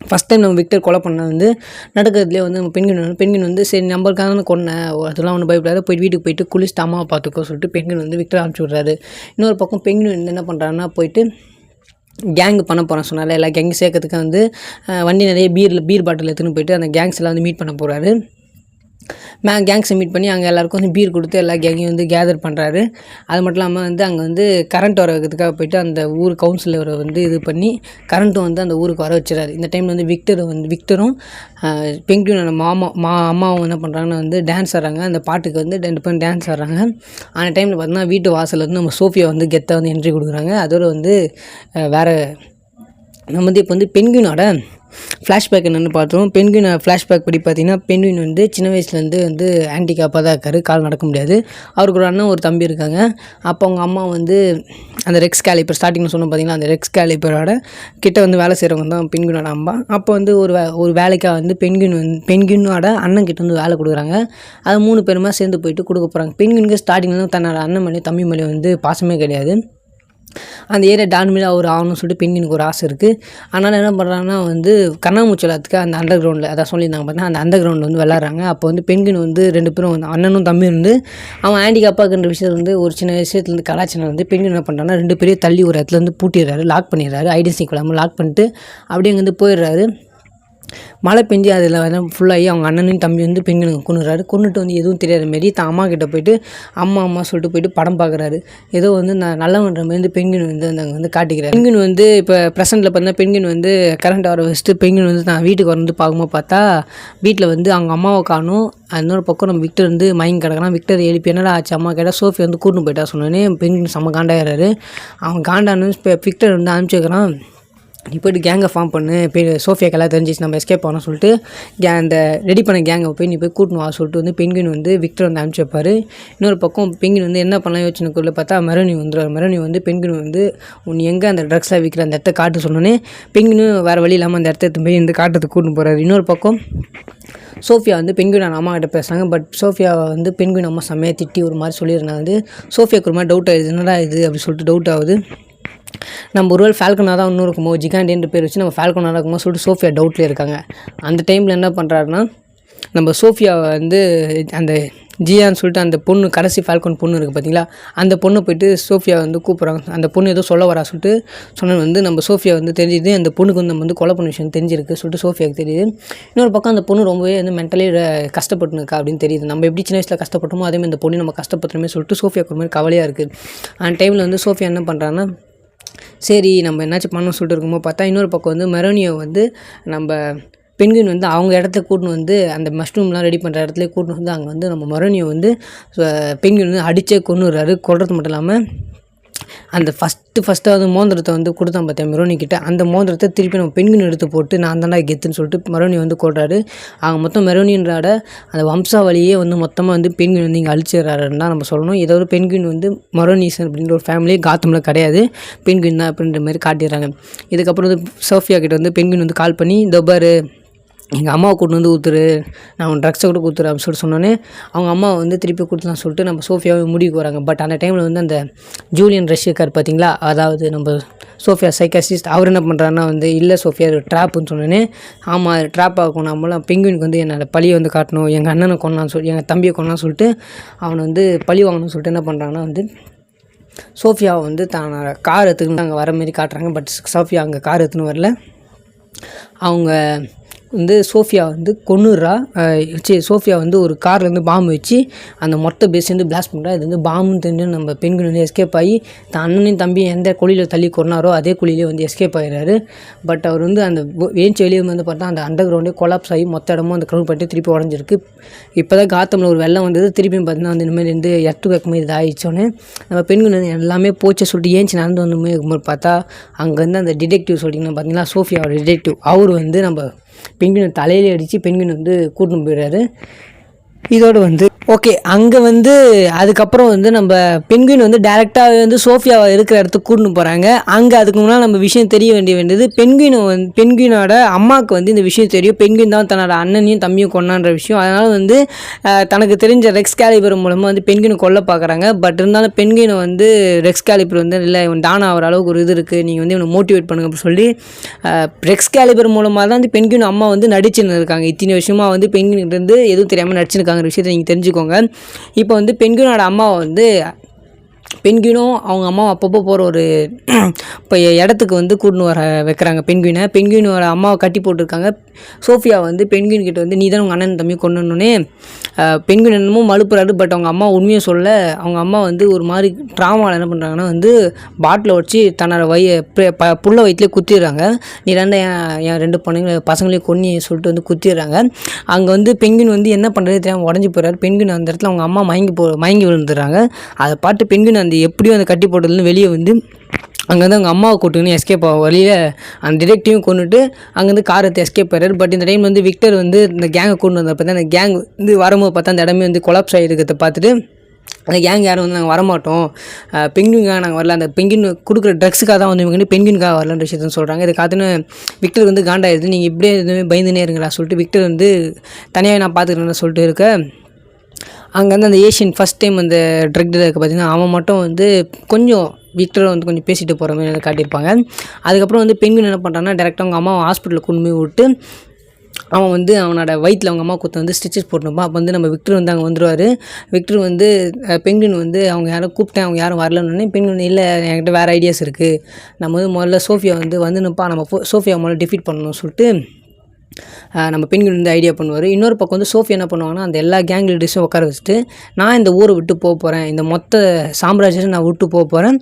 ஃபஸ்ட் டைம் நம்ம விக்டர் கொலை பண்ண வந்து நடக்கிறதுலேயே வந்து நம்ம பென்குயின் வந்து சரி நம்மளுக்காக கொன்னேன் அதெல்லாம் ஒன்று பயப்படாது, போயிட்டு வீட்டுக்கு போயிட்டு குளிச்சுட்டு அம்மாவை பார்த்துக்கோ சொல்லிட்டு பென்குயின் வந்து விக்டர் அனுப்பிச்சி விட்றாரு. இன்னொரு பக்கம் பென்குயின் வந்து என்ன பண்ணுறாங்கன்னா போயிட்டு கேங் பண்ண போகிறேன் சொன்னால எல்லா கேங்கும் சேர்க்கறதுக்கு வந்து வண்டி நிறைய பீர் பாட்டில் எடுத்துன்னு போயிட்டு அந்த கேங்ஸ் எல்லாம் வந்து மீட் பண்ண போகிறாரு. கேங்ஸை மீட் பண்ணி அங்கே எல்லாேருக்கும் வந்து பீர் கொடுத்து எல்லா கேங்கையும் வந்து கேதர் பண்ணுறாரு. அது மட்டும் இல்லாமல் வந்து அங்கே வந்து கரண்ட் வர வைக்கிறதுக்காக போயிட்டு அந்த ஊர் கவுன்சிலரை வந்து இது பண்ணி கரண்ட்டும் வந்து அந்த ஊருக்கு வர வச்சுறாரு. இந்த டைமில் வந்து விக்டரும் பென்குயினோட அம்மாவும் என்ன பண்ணுறாங்கன்னா வந்து டான்ஸ் ஆடுறாங்க. அந்த பாட்டுக்கு வந்து 2 பேரும் டான்ஸ் ஆடுறாங்க. அந்த டைமில் பார்த்தீங்கன்னா வீட்டு வாசலில் வந்து நம்ம சோஃபியா வந்து கெத்தாக வந்து என்ட்ரி கொடுக்குறாங்க. அதோடு வந்து வேறு நம்ம வந்து இப்போ வந்து பென்குயினோட ஃப்ளாஷ்பேக் என்னென்னு பார்த்தோம். பென்குயின் ஃப்ளாஷ்பேக் படி பார்த்திங்கன்னா பென்குயின் வந்து சின்ன வயசுலேருந்து வந்து ஹேண்டிகேப்பாக தான் இருக்கார், கால் நடக்க முடியாது. அவருக்கு ஒரு அண்ணன் ஒரு தம்பி இருக்காங்க. அப்போ அவங்க அம்மா வந்து அந்த ரெக்ஸ் கேலிப்பர் ஸ்டார்டிங்கில் சொன்னோம் பார்த்திங்கன்னா அந்த ரெக்ஸ் கேலிப்பரோட கிட்ட வந்து வேலை செய்கிறவங்க தான் பென்குயினோட அம்மா. அப்போ வந்து ஒரு வேலைக்காக வந்து பென்குயினோட அண்ணன் கிட்ட வந்து வேலை கொடுக்குறாங்க. அது 3 பேருமா சேர்ந்து போயிட்டு கொடுக்க போகிறாங்க. பென்குயினுக்கு ஸ்டார்டிங்கில் தன்னோட அண்ணன் மேலே தம்பி மேலே வந்து பாசமே கிடையாது. அந்த ஏரியா டான் மாரி அவர் ஆகணும்னு சொல்லிட்டு பெண்குயினுக்கு ஒரு ஆசை இருக்குது. அதனால் என்ன பண்ணுறாங்கன்னா வந்து கண்ணாமூச்சி விளையாட்டுக்கு அந்த அண்டர் கிரவுண்டில் அதான் சொல்லியிருந்தாங்க பார்த்தீங்கன்னா, அந்த அண்டர் கிரவுண்டில் வந்து விளாட்றாங்க. அப்போ வந்து பெண்குயின் வந்து 2 பேரும் வந்து அண்ணனும் தம்பியும் வந்து அவன் ஹேண்டிகேப்பாக்குன்ற விஷயத்தில் வந்து ஒரு சின்ன விஷயத்துலேருந்து கலாச்சாரம் வந்து பெண்குயின் என்ன பண்ணுறாங்கன்னா 2 பேரையும் தள்ளி ஒரு இடத்துல வந்து பூட்டிடுறாரு, லாக் பண்ணிடுறாரு. ஐடென்டிட்டி கொள்ளாமல் லாக் பண்ணிட்டு அப்படியே அங்கேருந்து போயிடுறாரு. மழை பெஞ்சு அதில் வந்து ஃபுல்லாகி அவங்க அண்ணனையும் தம்பி வந்து பெண்குயினை கொன்னுறாரு. கொன்னுட்டு வந்து எதுவும் தெரியாத மாரி தான் அம்மா கிட்டே போயிட்டு அம்மா சொல்லிட்டு போயிட்டு படம் பார்க்குறாரு. ஏதோ வந்து நான் நல்லவன்ற மாதிரி வந்து பெண்குயின் வந்து அங்கே வந்து காட்டிக்கிறாரு. பெண்குயின் வந்து இப்போ ப்ரெசென்ட்டில் பார்த்தீங்கன்னா பெண்குயின் வந்து கரண்ட் வர வச்சுட்டு பெண்குயின் வந்து நான் வீட்டுக்கு வந்து பார்க்கும்போது பார்த்தா வீட்டில் வந்து அவங்க அம்மாவை காணும். இன்னொரு பக்கம் நம்ம விக்டர் வந்து மயங்கி கிடக்குறான். விக்டர் எழுப்பி என்னடா ஆச்சு அம்மா கேட்டால் சோஃபி வந்து கூட்டின்னு போயிட்டா சொன்னோன்னே பெண்குயின் செம்ம காண்டாகிறாரு. அவன் காண்டானு விக்டர் வந்து அனுப்பிச்சி வைக்கிறான். நீ போய்ட்டு கேங்கை ஃபார்ம் பண்ணு, சோஃபியாக்கு எல்லாம் தெரிஞ்சிச்சு நம்ம எஸ்கேப் பண்ணோம் சொல்லிட்டு அந்த ரெடி பண்ண கேங்கை போய் நீ போய் கூட்டணும் வா சொல்லிட்டு வந்து பெண்குயின் வந்து விக்டர் வந்து அனுப்பிச்சி வைப்பார். இன்னொரு பக்கம் பெண்குயின் வந்து என்ன பண்ணலாம் யோசனைக்குள்ளே பார்த்தா மெரோனி வந்துடுவார். மெரோனி வந்து பெண்குயின் வந்து நீ எங்கே அந்த ட்ரக்ஸாக விற்கிற அந்த இடத்த காட்டு சொன்னோன்னே பெண்குயின் வேறு வழி இல்லாமல் அந்த இடத்த எடுத்து போய் இந்த காட்டுறதுக்கு கூட்டின்னு போகிறாரு. இன்னொரு பக்கம் சோஃபியா வந்து பெண்குயின் அம்மா கிட்ட பேசுகிறாங்க. பட் சோஃபியாவை வந்து பெண்குயின் அம்மா செம்மையாக திட்டி ஒரு மாதிரி சொல்லியிருந்தாங்க. வந்து சோஃபியாவுக்கு ஒரு மாதிரி டவுட் ஆகுது, என்னடா இது அப்படி சொல்லிட்டு டவுட் ஆகுது. நம்ம ஒருவேளை ஃபால்கனாக தான் இன்னும் இருக்குமோ, ஜிகாண்டின்ற பேர் வச்சு நம்ம ஃபால்கனாக தான் இருக்குமோ சொல்லிட்டு சோஃபியா டவுட்லேயே இருக்காங்க. அந்த டைமில் என்ன பண்ணுறாருன்னா நம்ம சோஃபியாவை வந்து அந்த ஜியான்னு சொல்லிட்டு அந்த பொண்ணு கடைசி ஃபால்கன் பொண்ணு இருக்குது பார்த்தீங்களா, அந்த பொண்ணை போய்ட்டு சோஃபியா வந்து கூப்பிட்றாங்க. அந்த பொண்ணு ஏதோ சொல்ல வரா சொல்லிட்டு சொன்னது வந்து நம்ம சோஃபியா வந்து தெரியுது. அந்த பொண்ணுக்கு வந்து நம்ம வந்து கொலை பண்ண விஷயம் தெரிஞ்சிருக்கு சொல்லிட்டு சோஃபியாவுக்கு தெரியுது. இன்னொரு பக்கம் அந்த பொண்ணு ரொம்பவே வந்து மென்டலி கஷ்டப்பட்டுருக்கா அப்படின்னு தெரியுது. நம்ம எப்படி சின்ன வயசில் கஷ்டப்பட்டோமோ அதேமாதிரி இந்த பொண்ணு நம்ம கஷ்டப்பட்டுறமே சொல்லிட்டு சோஃபியாவுக்கு ஒரு மாதிரி கவலையாக இருக்குது. அந்த டைமில் வந்து சோஃபியா என்ன பண்ணுறாங்கன்னா சரி நம்ம என்னாச்சும் பண்ணணும்னு சொல்லிட்டு இருக்கும்போது பார்த்தா இன்னொரு பக்கம் வந்து மெரோனியை வந்து நம்ம பெண்குயின் வந்து அவங்க இடத்த கூட்டின்னு வந்து அந்த மஷ்ரூம்லாம் ரெடி பண்ணுற இடத்துல கூட்டின்னு வந்து அங்கே வந்து நம்ம மெரோனியை வந்து பெண்குயின் வந்து அடித்தே கொன்னுறாரு. கொல்றது மட்டும் இல்லாமல் அந்த ஃபஸ்ட்டாவது மோதிரத்தை வந்து கொடுத்தான் பார்த்தேன் மெரோனிக்கிட்ட, அந்த மோதிரத்தை திருப்பி நம்ம பெண்குயின் எடுத்து போட்டு நான் தாண்டா கெத்துன்னு சொல்லிட்டு மெரோனி வந்து கொள்றாரு. அவங்க மொத்தம் மெரோனின்றாட அந்த வம்சாவளியே வந்து மொத்தமாக வந்து பெண்குயின் வந்து இங்கே அழிச்சிடுறாருன்னு தான் நம்ம சொல்லணும். ஏதோ ஒரு பெண்குயின் வந்து மெரோனிஸ் அப்படின்ற ஒரு ஃபேமிலி காத்தமில் கிடையாது, பெண்குயின் தான் அப்படின்ற மாதிரி காட்டிடுறாங்க. இதுக்கப்புறம் வந்து சோஃபியா கிட்ட வந்து பெண்குயின் வந்து கால் பண்ணி தபாரு எங்கள் அம்மாவை கூட்டு வந்து ஊற்றுரு, நான் அவன் ட்ரக்ஸை கூட கொடுத்துரு அப்படின்னு சொல்லிட்டு சொன்னோன்னே அவங்க அம்மாவை வந்து திருப்பி கொடுத்துலாம் சொல்லிட்டு நம்ம சோஃபியாவை முடிவுக்கு வராங்க. பட் அந்த டைமில் வந்து அந்த ஜூலியன் ரஷ் இருக்கார் பார்த்தீங்களா, அதாவது நம்ம சோஃபியா சைக்காசிஸ்ட், அவர் என்ன பண்ணுறாருன்னா வந்து இல்லை சோஃபியா அது ட்ராப்புன்னு சொன்னோன்னே ஆமாம் ட்ராப் ஆகும், நம்மளாம் பெண்குயினுக்கு வந்து என்னோட பழியை வந்து காட்டணும், எங்கள் அண்ணனை கொண்டான்னு சொல்லி எங்கள் தம்பியை கொண்டான்னு சொல்லிட்டு அவனை வந்து பழி வாங்கணும்னு சொல்லிட்டு என்ன பண்ணுறாங்கன்னா வந்து சோஃபியாவை வந்து தான் கார் எடுத்துக்கின்னு அங்கே வர மாரி காட்டுறாங்க. பட் சோஃபியா அங்கே கார் எடுத்துன்னு வரல. அவங்க வந்து சோஃபியா வந்து கொன்னுடுறா. சோஃபியா வந்து ஒரு கார்லேருந்து பாம்பு வச்சு அந்த மொத்த பேஸ் வந்து பிளாஸ்ட் பண்ணுறா. இது வந்து பாம்புன்னு தெரிஞ்சு நம்ம பெண்கள் வந்து எஸ்கேப் ஆகி தான் அண்ணனையும் தம்பி எந்த குழியில் தள்ளி கொண்டாரோ அதே குழியிலே வந்து எஸ்கேப் ஆகிறாரு. பட் அவர் வந்து அந்த ஏஞ்சி வெளியே வந்து பார்த்தா அந்த அண்டர் கிரவுண்டே கொலாப்ஸ் ஆகி மொத்த இடமும் அந்த க்ரௌண்ட் பட்டு திருப்பி உடஞ்சிருக்கு. இப்போ தான் காத்தமில் ஒரு வெள்ளம் வந்தது, திருப்பியும் பார்த்தீங்கன்னா வந்து இந்தமாதிரி வந்து எர்த்துவேக் மாதிரி இதாகிடுச்சோன்னே நம்ம பெண்கள் வந்து எல்லாமே போச்சு சொல்லிட்டு ஏஞ்சி நடந்து வந்து பார்த்தா அங்கேருந்து அந்த டிடெக்டிவ் சொல்லிங்கன்னா பார்த்தீங்கன்னா சோஃபியாவோட டிடெக்டிவ் அவர் வந்து நம்ம பெண்குயின் தலையிலே அடித்து பெண்குயின் வந்து கூட்டின்னு போயிடுறாரு. இதோடு வந்து ஓகே அங்கே வந்து அதுக்கப்புறம் வந்து நம்ம பெண்குயின் வந்து டேரெக்டாக வந்து சோஃபியாவை இருக்கிற இடத்துக்கு கூட்டின்னு போகிறாங்க. அங்கே அதுக்கு முன்னால் நம்ம விஷயம் தெரிய வேண்டியது பெண்குயினோட அம்மாவுக்கு வந்து இந்த விஷயம் தெரியும், பெண்குயின் தான் தன்னோட அண்ணனையும் தம்பியும் கொண்டான்ற விஷயம். அதனால் வந்து தனக்கு தெரிஞ்ச ரெக்ஸ்காலிபர் மூலமாக வந்து பெண்குயினை கொல்ல பார்க்குறாங்க. பட் இருந்தாலும் பெண்குயினை வந்து ரெக்ஸ்காலிபர் வந்து இல்லை இவன் டானா ஆகிற அளவுக்கு ஒரு இது இருக்குது, நீங்கள் வந்து இவனை மோட்டிவேட் பண்ணுங்க அப்படின்னு சொல்லி ரெக்ஸ்காலிபர் மூலமாக தான் வந்து பெண்குயின் அம்மா வந்து நடிச்சுன்னு இருக்காங்க. இத்தனை விஷயமாக வந்து பெண்குயின்ட்டு எதுவும் தெரியாமல் நடிச்சுருக்காங்க விஷயத்தை நீங்கள் தெரிஞ்சுக்கோங்க. இப்போ வந்து பெண்குயினோட அம்மாவை வந்து பெண்குயினும் அவங்க அம்மாவும் அப்பப்போ போகிற ஒரு இப்போ இடத்துக்கு வந்து கூட்டின்னு வர வைக்கிறாங்க பெண்குயினோட அம்மாவை கட்டி போட்டிருக்காங்க. சோஃபியா வந்து பெண்குயின் கிட்ட வந்து நீ தான் உங்கள் அண்ணன் தம்பி கொண்டுனே பெண்குயின் என்னமோ மழுப்புறாரு. பட் அவங்க அம்மா உண்மையை சொல்ல அவங்க அம்மா வந்து ஒரு மாதிரி ட்ராமாவில் என்ன பண்ணுறாங்கன்னா வந்து பாட்டில் வச்சு தன்னோட புள்ள வயிற்றுலேயே குத்திடுறாங்க. நீ ரெண்டு என் 2 பசங்களையும் கொன்னி சொல்லிட்டு வந்து குத்திடுறாங்க. அங்கே வந்து பெண்குயின் வந்து என்ன பண்ணுறது தெரியாமல் உடஞ்சி போயிடுறாரு. பெண்குயின் அந்த இடத்துல அவங்க அம்மா மயங்கி விழுந்துடுறாங்க. அதை பார்த்து பெண்குயின் அந்த எப்படியும் அந்த கட்டி போட்டதுலேருந்து வெளியே வந்து அங்கேருந்து அவங்க அம்மாவை கூட்டுன்னு எஸ்கேப் ஆகும். வழியில் அந்த டிடெக்டிவும் கொண்டுட்டு அங்கேருந்து கார் எடுத்து எஸ்கேப் ஆகிறார். பட் இந்த டைம் வந்து விக்டர் வந்து இந்த கேங்கை கொண்டு வந்த பார்த்தா அந்த கேங் வந்து வரும்போது பார்த்தா அந்த இடமே வந்து கொலாப்ஸ் ஆகிருக்கிறத பார்த்துட்டு அந்த கேங் யாரும் வந்து நாங்கள் வரமாட்டோம், பெண்குயினுக்காக நாங்கள் வரல, அந்த பெண்குயின் கொடுக்குற ட்ரக்ஸுக்காக தான் வந்து இவங்க பெண்குயினுக்காக வரலன்ற விஷயத்தை சொல்கிறாங்க. இதை காத்துன்னு விக்டர் வந்து காண்டாயிடுது. நீங்கள் இப்படியே எதுவுமே பயந்துனே இருங்களா சொல்லிட்டு விக்டர் வந்து தனியாக நான் பார்த்துக்கிறேன்னு சொல்லிட்டு இருக்க அங்கே அந்த ஏஷியன் ஃபஸ்ட் டைம் அந்த ட்ரக் டீலருக்கு பார்த்திங்கன்னா அவன் மட்டும் வந்து கொஞ்சம் விக்டரை வந்து கொஞ்சம் பேசிட்டு போகிற மாதிரி காட்டியிருப்பாங்க. அதுக்கப்புறம் வந்து பெண்குயின் என்ன பண்ணுறான்னா டேரெக்டாக அவங்க அம்மாவை ஹாஸ்பிட்டலுக்கு கொண்டு போய் விட்டு அவன் வந்து அவனோட வயிற்றில் அவங்க அம்மா குத்து வந்து ஸ்டிச்சஸ் போட்டுருப்பான். அப்போ வந்து நம்ம விக்டர் வந்து அங்கே வந்துடுவார். விக்டர் வந்து பெண்குயின் வந்து அவங்க யாரும் கூப்பிட்டேன் அவங்க யாரும் வரலன்னு பெண்குயின் இல்லை என்கிட்ட வேறு ஐடியாஸ் இருக்குது, நம்ம வந்து முதல்ல சோஃபியா வந்து நிற்பா, நம்ம சோஃபியா முதல்ல டிஃபீட் பண்ணணும்னு சொல்லிட்டு நம்ம பெண்குயின் வந்து ஐடியா பண்ணுவார். இன்னொரு பக்கம் வந்து சோஃபியா என்ன பண்ணுவாங்கன்னா அந்த எல்லா கேங் லீடர்ஸும் உட்கார வச்சுட்டு நான் இந்த ஊரை விட்டு போக போகிறேன், இந்த மொத்த சாம்ராஜ்யத்தை நான் விட்டு போக போகிறேன்,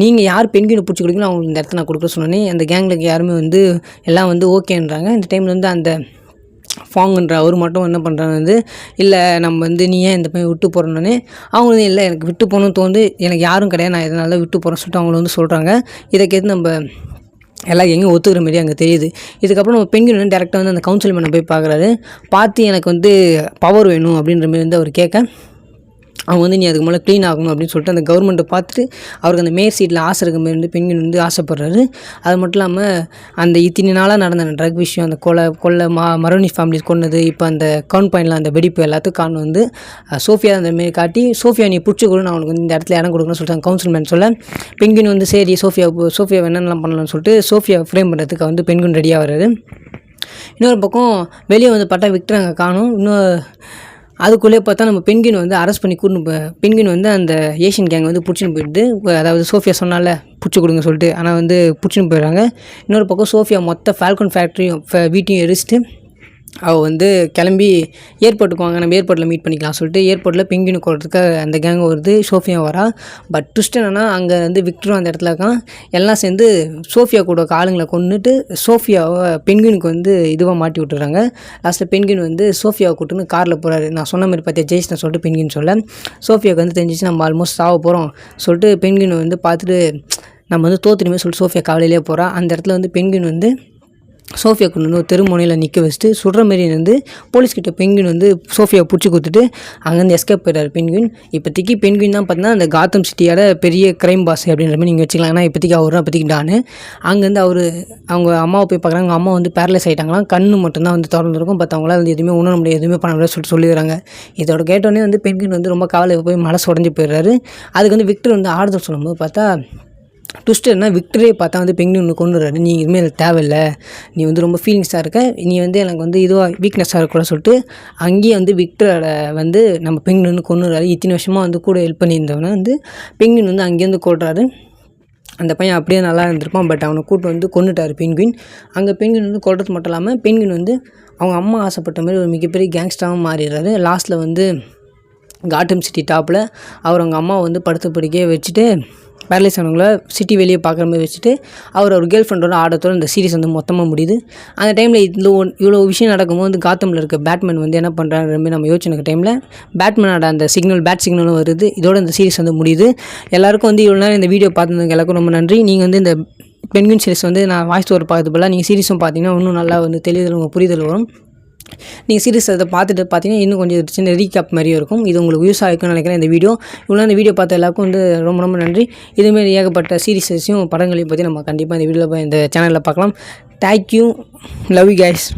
நீங்கள் யார் பெண்குயினை பிடிச்சி கொடுக்கணும் அவங்களுக்கு இந்த இடத்த நான் கொடுக்க சொன்னேன். அந்த கேங்கில் யாருமே வந்து எல்லாம் வந்து ஓகேன்றாங்க. இந்த டைமில் வந்து அந்த ஃபாங்குன்ற அவர் மட்டும் என்ன பண்ணுறாங்க வந்து இல்லை நம்ம வந்து நீ ஏன் இந்த பையன் விட்டு போகிறோன்னே அவங்க வந்து இல்லை எனக்கு விட்டு போகணும்னு தோணுது, எனக்கு யாரும் கிடையாது, நான் இதனால தான் விட்டு போகிறேன்னு சொல்லிட்டு அவங்கள வந்து சொல்கிறாங்க. இதை கேட்டு நம்ம எல்லாம் எங்கே ஒத்துக்கிற மாரி அங்கே தெரியுது. இதுக்கப்புறம் நம்ம பெண்குயின் வந்து டேரெக்டாக வந்து அந்த கவுன்சில் மேனை போய் பார்க்குறாரு. பார்த்து எனக்கு வந்து பவர் வேணும் அப்படின்ற மாதிரி வந்து அவர் கேட்க அவங்க வந்து நீ அதுக்கு மேலே க்ளீன் ஆகணும் அப்படின்னு சொல்லிட்டு அந்த கவர்மெண்ட்டை பார்த்துட்டு அவருக்கு அந்த மேயர் சீட்டில் ஆசை இருக்க மாதிரி வந்து பெண்குயின் வந்து ஆசைப்படுறாரு. அது மட்டும் இல்லாமல் அந்த இத்தனை நாளாக நடந்த அந்த ட்ரக் விஷயம், அந்த கொலை மரோனி ஃபேமிலிஸ் கொண்டது, இப்போ அந்த கவுண்ட் பாயிண்டில் அந்த வெடிப்பு எல்லாத்துக்கும் காரணம் வந்து சோஃபியா அந்த மாரி காட்டி சோஃபியா நீ பிடிச்சி கொடுன்னு அவனுக்கு வந்து இந்த இடத்துல இடம் கொடுக்கணும்னு சொல்லிட்டு கவுன்சில் மேன் சொல்ல பெண்குயின் வந்து சரி சோஃபியா என்னென்னலாம் பண்ணலாம்னு சொல்லிட்டு சோஃபியா ஃப்ரேம் பண்ணுறதுக்கு வந்து பெண்குயின் ரெடியாக வர்றாரு. இன்னொரு பக்கம் வெளியே வந்து பார்த்தா விக்டர் அங்கே காணும். இன்னும் அதுக்குள்ளே பார்த்தா நம்ம பெண்குயின் வந்து அரெஸ்ட் பண்ணி பெண்குயின் வந்து அந்த ஏஷியன் கேங் வந்து பிடிச்சின்னு போயிடுது. அதாவது சோஃபியா சொன்னால பிடிச்சி கொடுங்க சொல்லிட்டு, ஆனால் வந்து பிடிச்சின்னு போயிடுறாங்க. இன்னொரு பக்கம் சோஃபியா மொத்த ஃபால்கன் ஃபேக்ட்ரியும் வீட்டையும் எரிச்சிட்டு அவள் வந்து கிளம்பி ஏர்போர்ட்டுக்கு வாங்க நம்ம ஏர்போர்ட்டில் மீட் பண்ணிக்கலாம் சொல்லிட்டு ஏர்போர்ட்டில் பெண்குயின் கொள்றதுக்கு அந்த கேங் வருது. சோஃபியா வரா. பட் ட்விஸ்ட் என்னன்னா அங்கே வந்து விக்டரும் அந்த இடத்துல இருக்கான். எல்லாம் சேர்ந்து சோஃபியா கூட ஆளுங்களை கொண்டுட்டு சோஃபியாவை பெண்குயினுக்கு வந்து இதுவாக மாட்டி விட்டுறாங்க. லாஸ்ட்டில் பெண்குயின் வந்து சோஃபியாவை கூட்டுன்னு காரில் போகிறாரு. நான் சொன்ன மாதிரி பார்த்தியா ஜெயிச்சிட்டேன் சொல்லிட்டு பெண்குயின் சொல்ல சோஃபியாவுக்கு வந்து தெரிஞ்சிச்சு நம்ம ஆல்மோஸ்ட் சாவ போகிறோம் சொல்லிட்டு பெண்குயின் வந்து பார்த்துட்டு நம்ம வந்து தோத்துணுமே சொல்லிட்டு சோஃபியா கவலையிலே போகிறா. அந்த இடத்துல வந்து பெண்குயின் வந்து சோஃபியா கொண்டு வந்து ஒரு தெருமுனையில் நிற்க வச்சுட்டு சுடுற மாரி வந்து போலீஸ்கிட்ட பெண்குயின் வந்து சோஃபியா பிடிச்சி கொடுத்துட்டு அங்கேருந்து எஸ்கேப் போயிட்டார் பெண்குயின். இப்போதைக்கு பெண்குயின் தான் பார்த்தீங்கன்னா அந்த காத்தம் சிட்டியோட பெரிய க்ரைம் பாஸ் அப்படின்ற மாதிரி நீங்கள் வச்சுக்கலாம். ஏன்னா இப்போதைக்கு அவர் தான் இப்போதைக்கு டானு. அங்கேருந்து அவங்க அம்மாவை போய் பார்க்குறாங்க. அவங்க அம்மா வந்து பேரலைஸ் ஆகிட்டாங்களாம், கண்ணு மட்டும்தான் வந்து திறந்துருக்கும். பட் அவங்களால வந்து எதுவுமே உணர முடியாது, எதுவுமே பண்ண முடியாது சொல்லிட்டு சொல்லிடுறாங்க. இதோட கேட்டோடனே வந்து பெண்குயின் வந்து ரொம்ப கவலை போய் மனசு உடஞ்சி போயிடுறாரு. அதுக்கு வந்து விக்டர் வந்து ஆறுதல் சொல்லும்போது பார்த்தா ட்விஸ்டர்னா விக்டரே பார்த்தா வந்து பெண்குயின் கொண்டுறாரு. நீ இதுமாரி எனக்கு தேவையில்லை, நீ வந்து ரொம்ப ஃபீலிங்ஸாக இருக்க, நீ வந்து எனக்கு வந்து இதுவாக வீக்னஸாக இருக்கக்கூட சொல்லிட்டு அங்கேயே வந்து விக்டரோட வந்து நம்ம பெண்குயின் கொண்டுறாரு. இத்தனை வருஷமாக வந்து கூட ஹெல்ப் பண்ணியிருந்தவனை வந்து பெண்குயின் வந்து அங்கேருந்து கொள்றாரு. அந்த பையன் அப்படியே நல்லா இருந்திருப்பான். பட் அவனை கூட்டு வந்து கொண்டுட்டார் பெண்குயின். அங்கே பெண்குயின் வந்து கொள்றது மட்டும் இல்லாமல் பெண்குயின் வந்து அவங்க அம்மா ஆசைப்பட்ட மாதிரி ஒரு மிகப்பெரிய கேங்ஸ்டராகவும் மாறிடுறாரு. லாஸ்ட்டில் வந்து காத்தம் சிட்டி டாப்பில் அவங்க அம்மாவை வந்து படுத்து படிக்க வச்சுட்டு பேரலைஸ் ஆனவங்கள சிட்டி வெளியே பார்க்குற மாதிரி வச்சுட்டு அவர் கேர்ள் ஃப்ரெண்டோட ஆடத்தோடு இந்த சீரிஸ் வந்து மொத்தமாக முடியுது. அந்த டைமில் இவ்வளோ விஷயம் நடக்கும்போது காத்தமில் இருக்க பேட்மேன் வந்து என்ன பண்ணுறாங்கிற மாதிரி நம்ம யோசிச்சுக்க டைமில் பேட்மேனோட அந்த பேட் சிக்னலும் வருது. இதோட இந்த சீரிஸ் வந்து முடியுது. எல்லாருக்கும் வந்து இவ்வளோ நேரம் இந்த வீடியோ பார்த்துருந்தவங்க எல்லாருக்கும் ரொம்ப நன்றி. நீங்கள் வந்து இந்த பெண்குயின் சீரிஸ் வந்து நான் வாய்ஸ் ஓவர் பார்க்கறது போல நீங்கள் சீரிஸும் பார்த்தீங்கன்னா இன்னும் நல்லா வந்து தெளிதல் உங்கள் புரிதல் வரும். நீங்கள் சீரிஸ் அதை பார்த்துட்டு பார்த்தீங்கன்னா இன்னும் கொஞ்சம் சின்ன ரீகேப் மாதிரியும் இருக்கும். இது உங்களுக்கு யூஸ் ஆகிருக்குன்னு நினைக்கிறேன் இந்த வீடியோ. இவ்வளோ இந்த வீடியோ பார்த்த எல்லாருக்கும் வந்து ரொம்ப ரொம்ப நன்றி. இதுமாரி ஏகப்பட்ட சீரிஸையும் படங்களையும் பற்றி நம்ம கண்டிப்பாக இந்த வீடியோவில் இந்த சேனலில் பார்க்கலாம். Thank you, love you guys.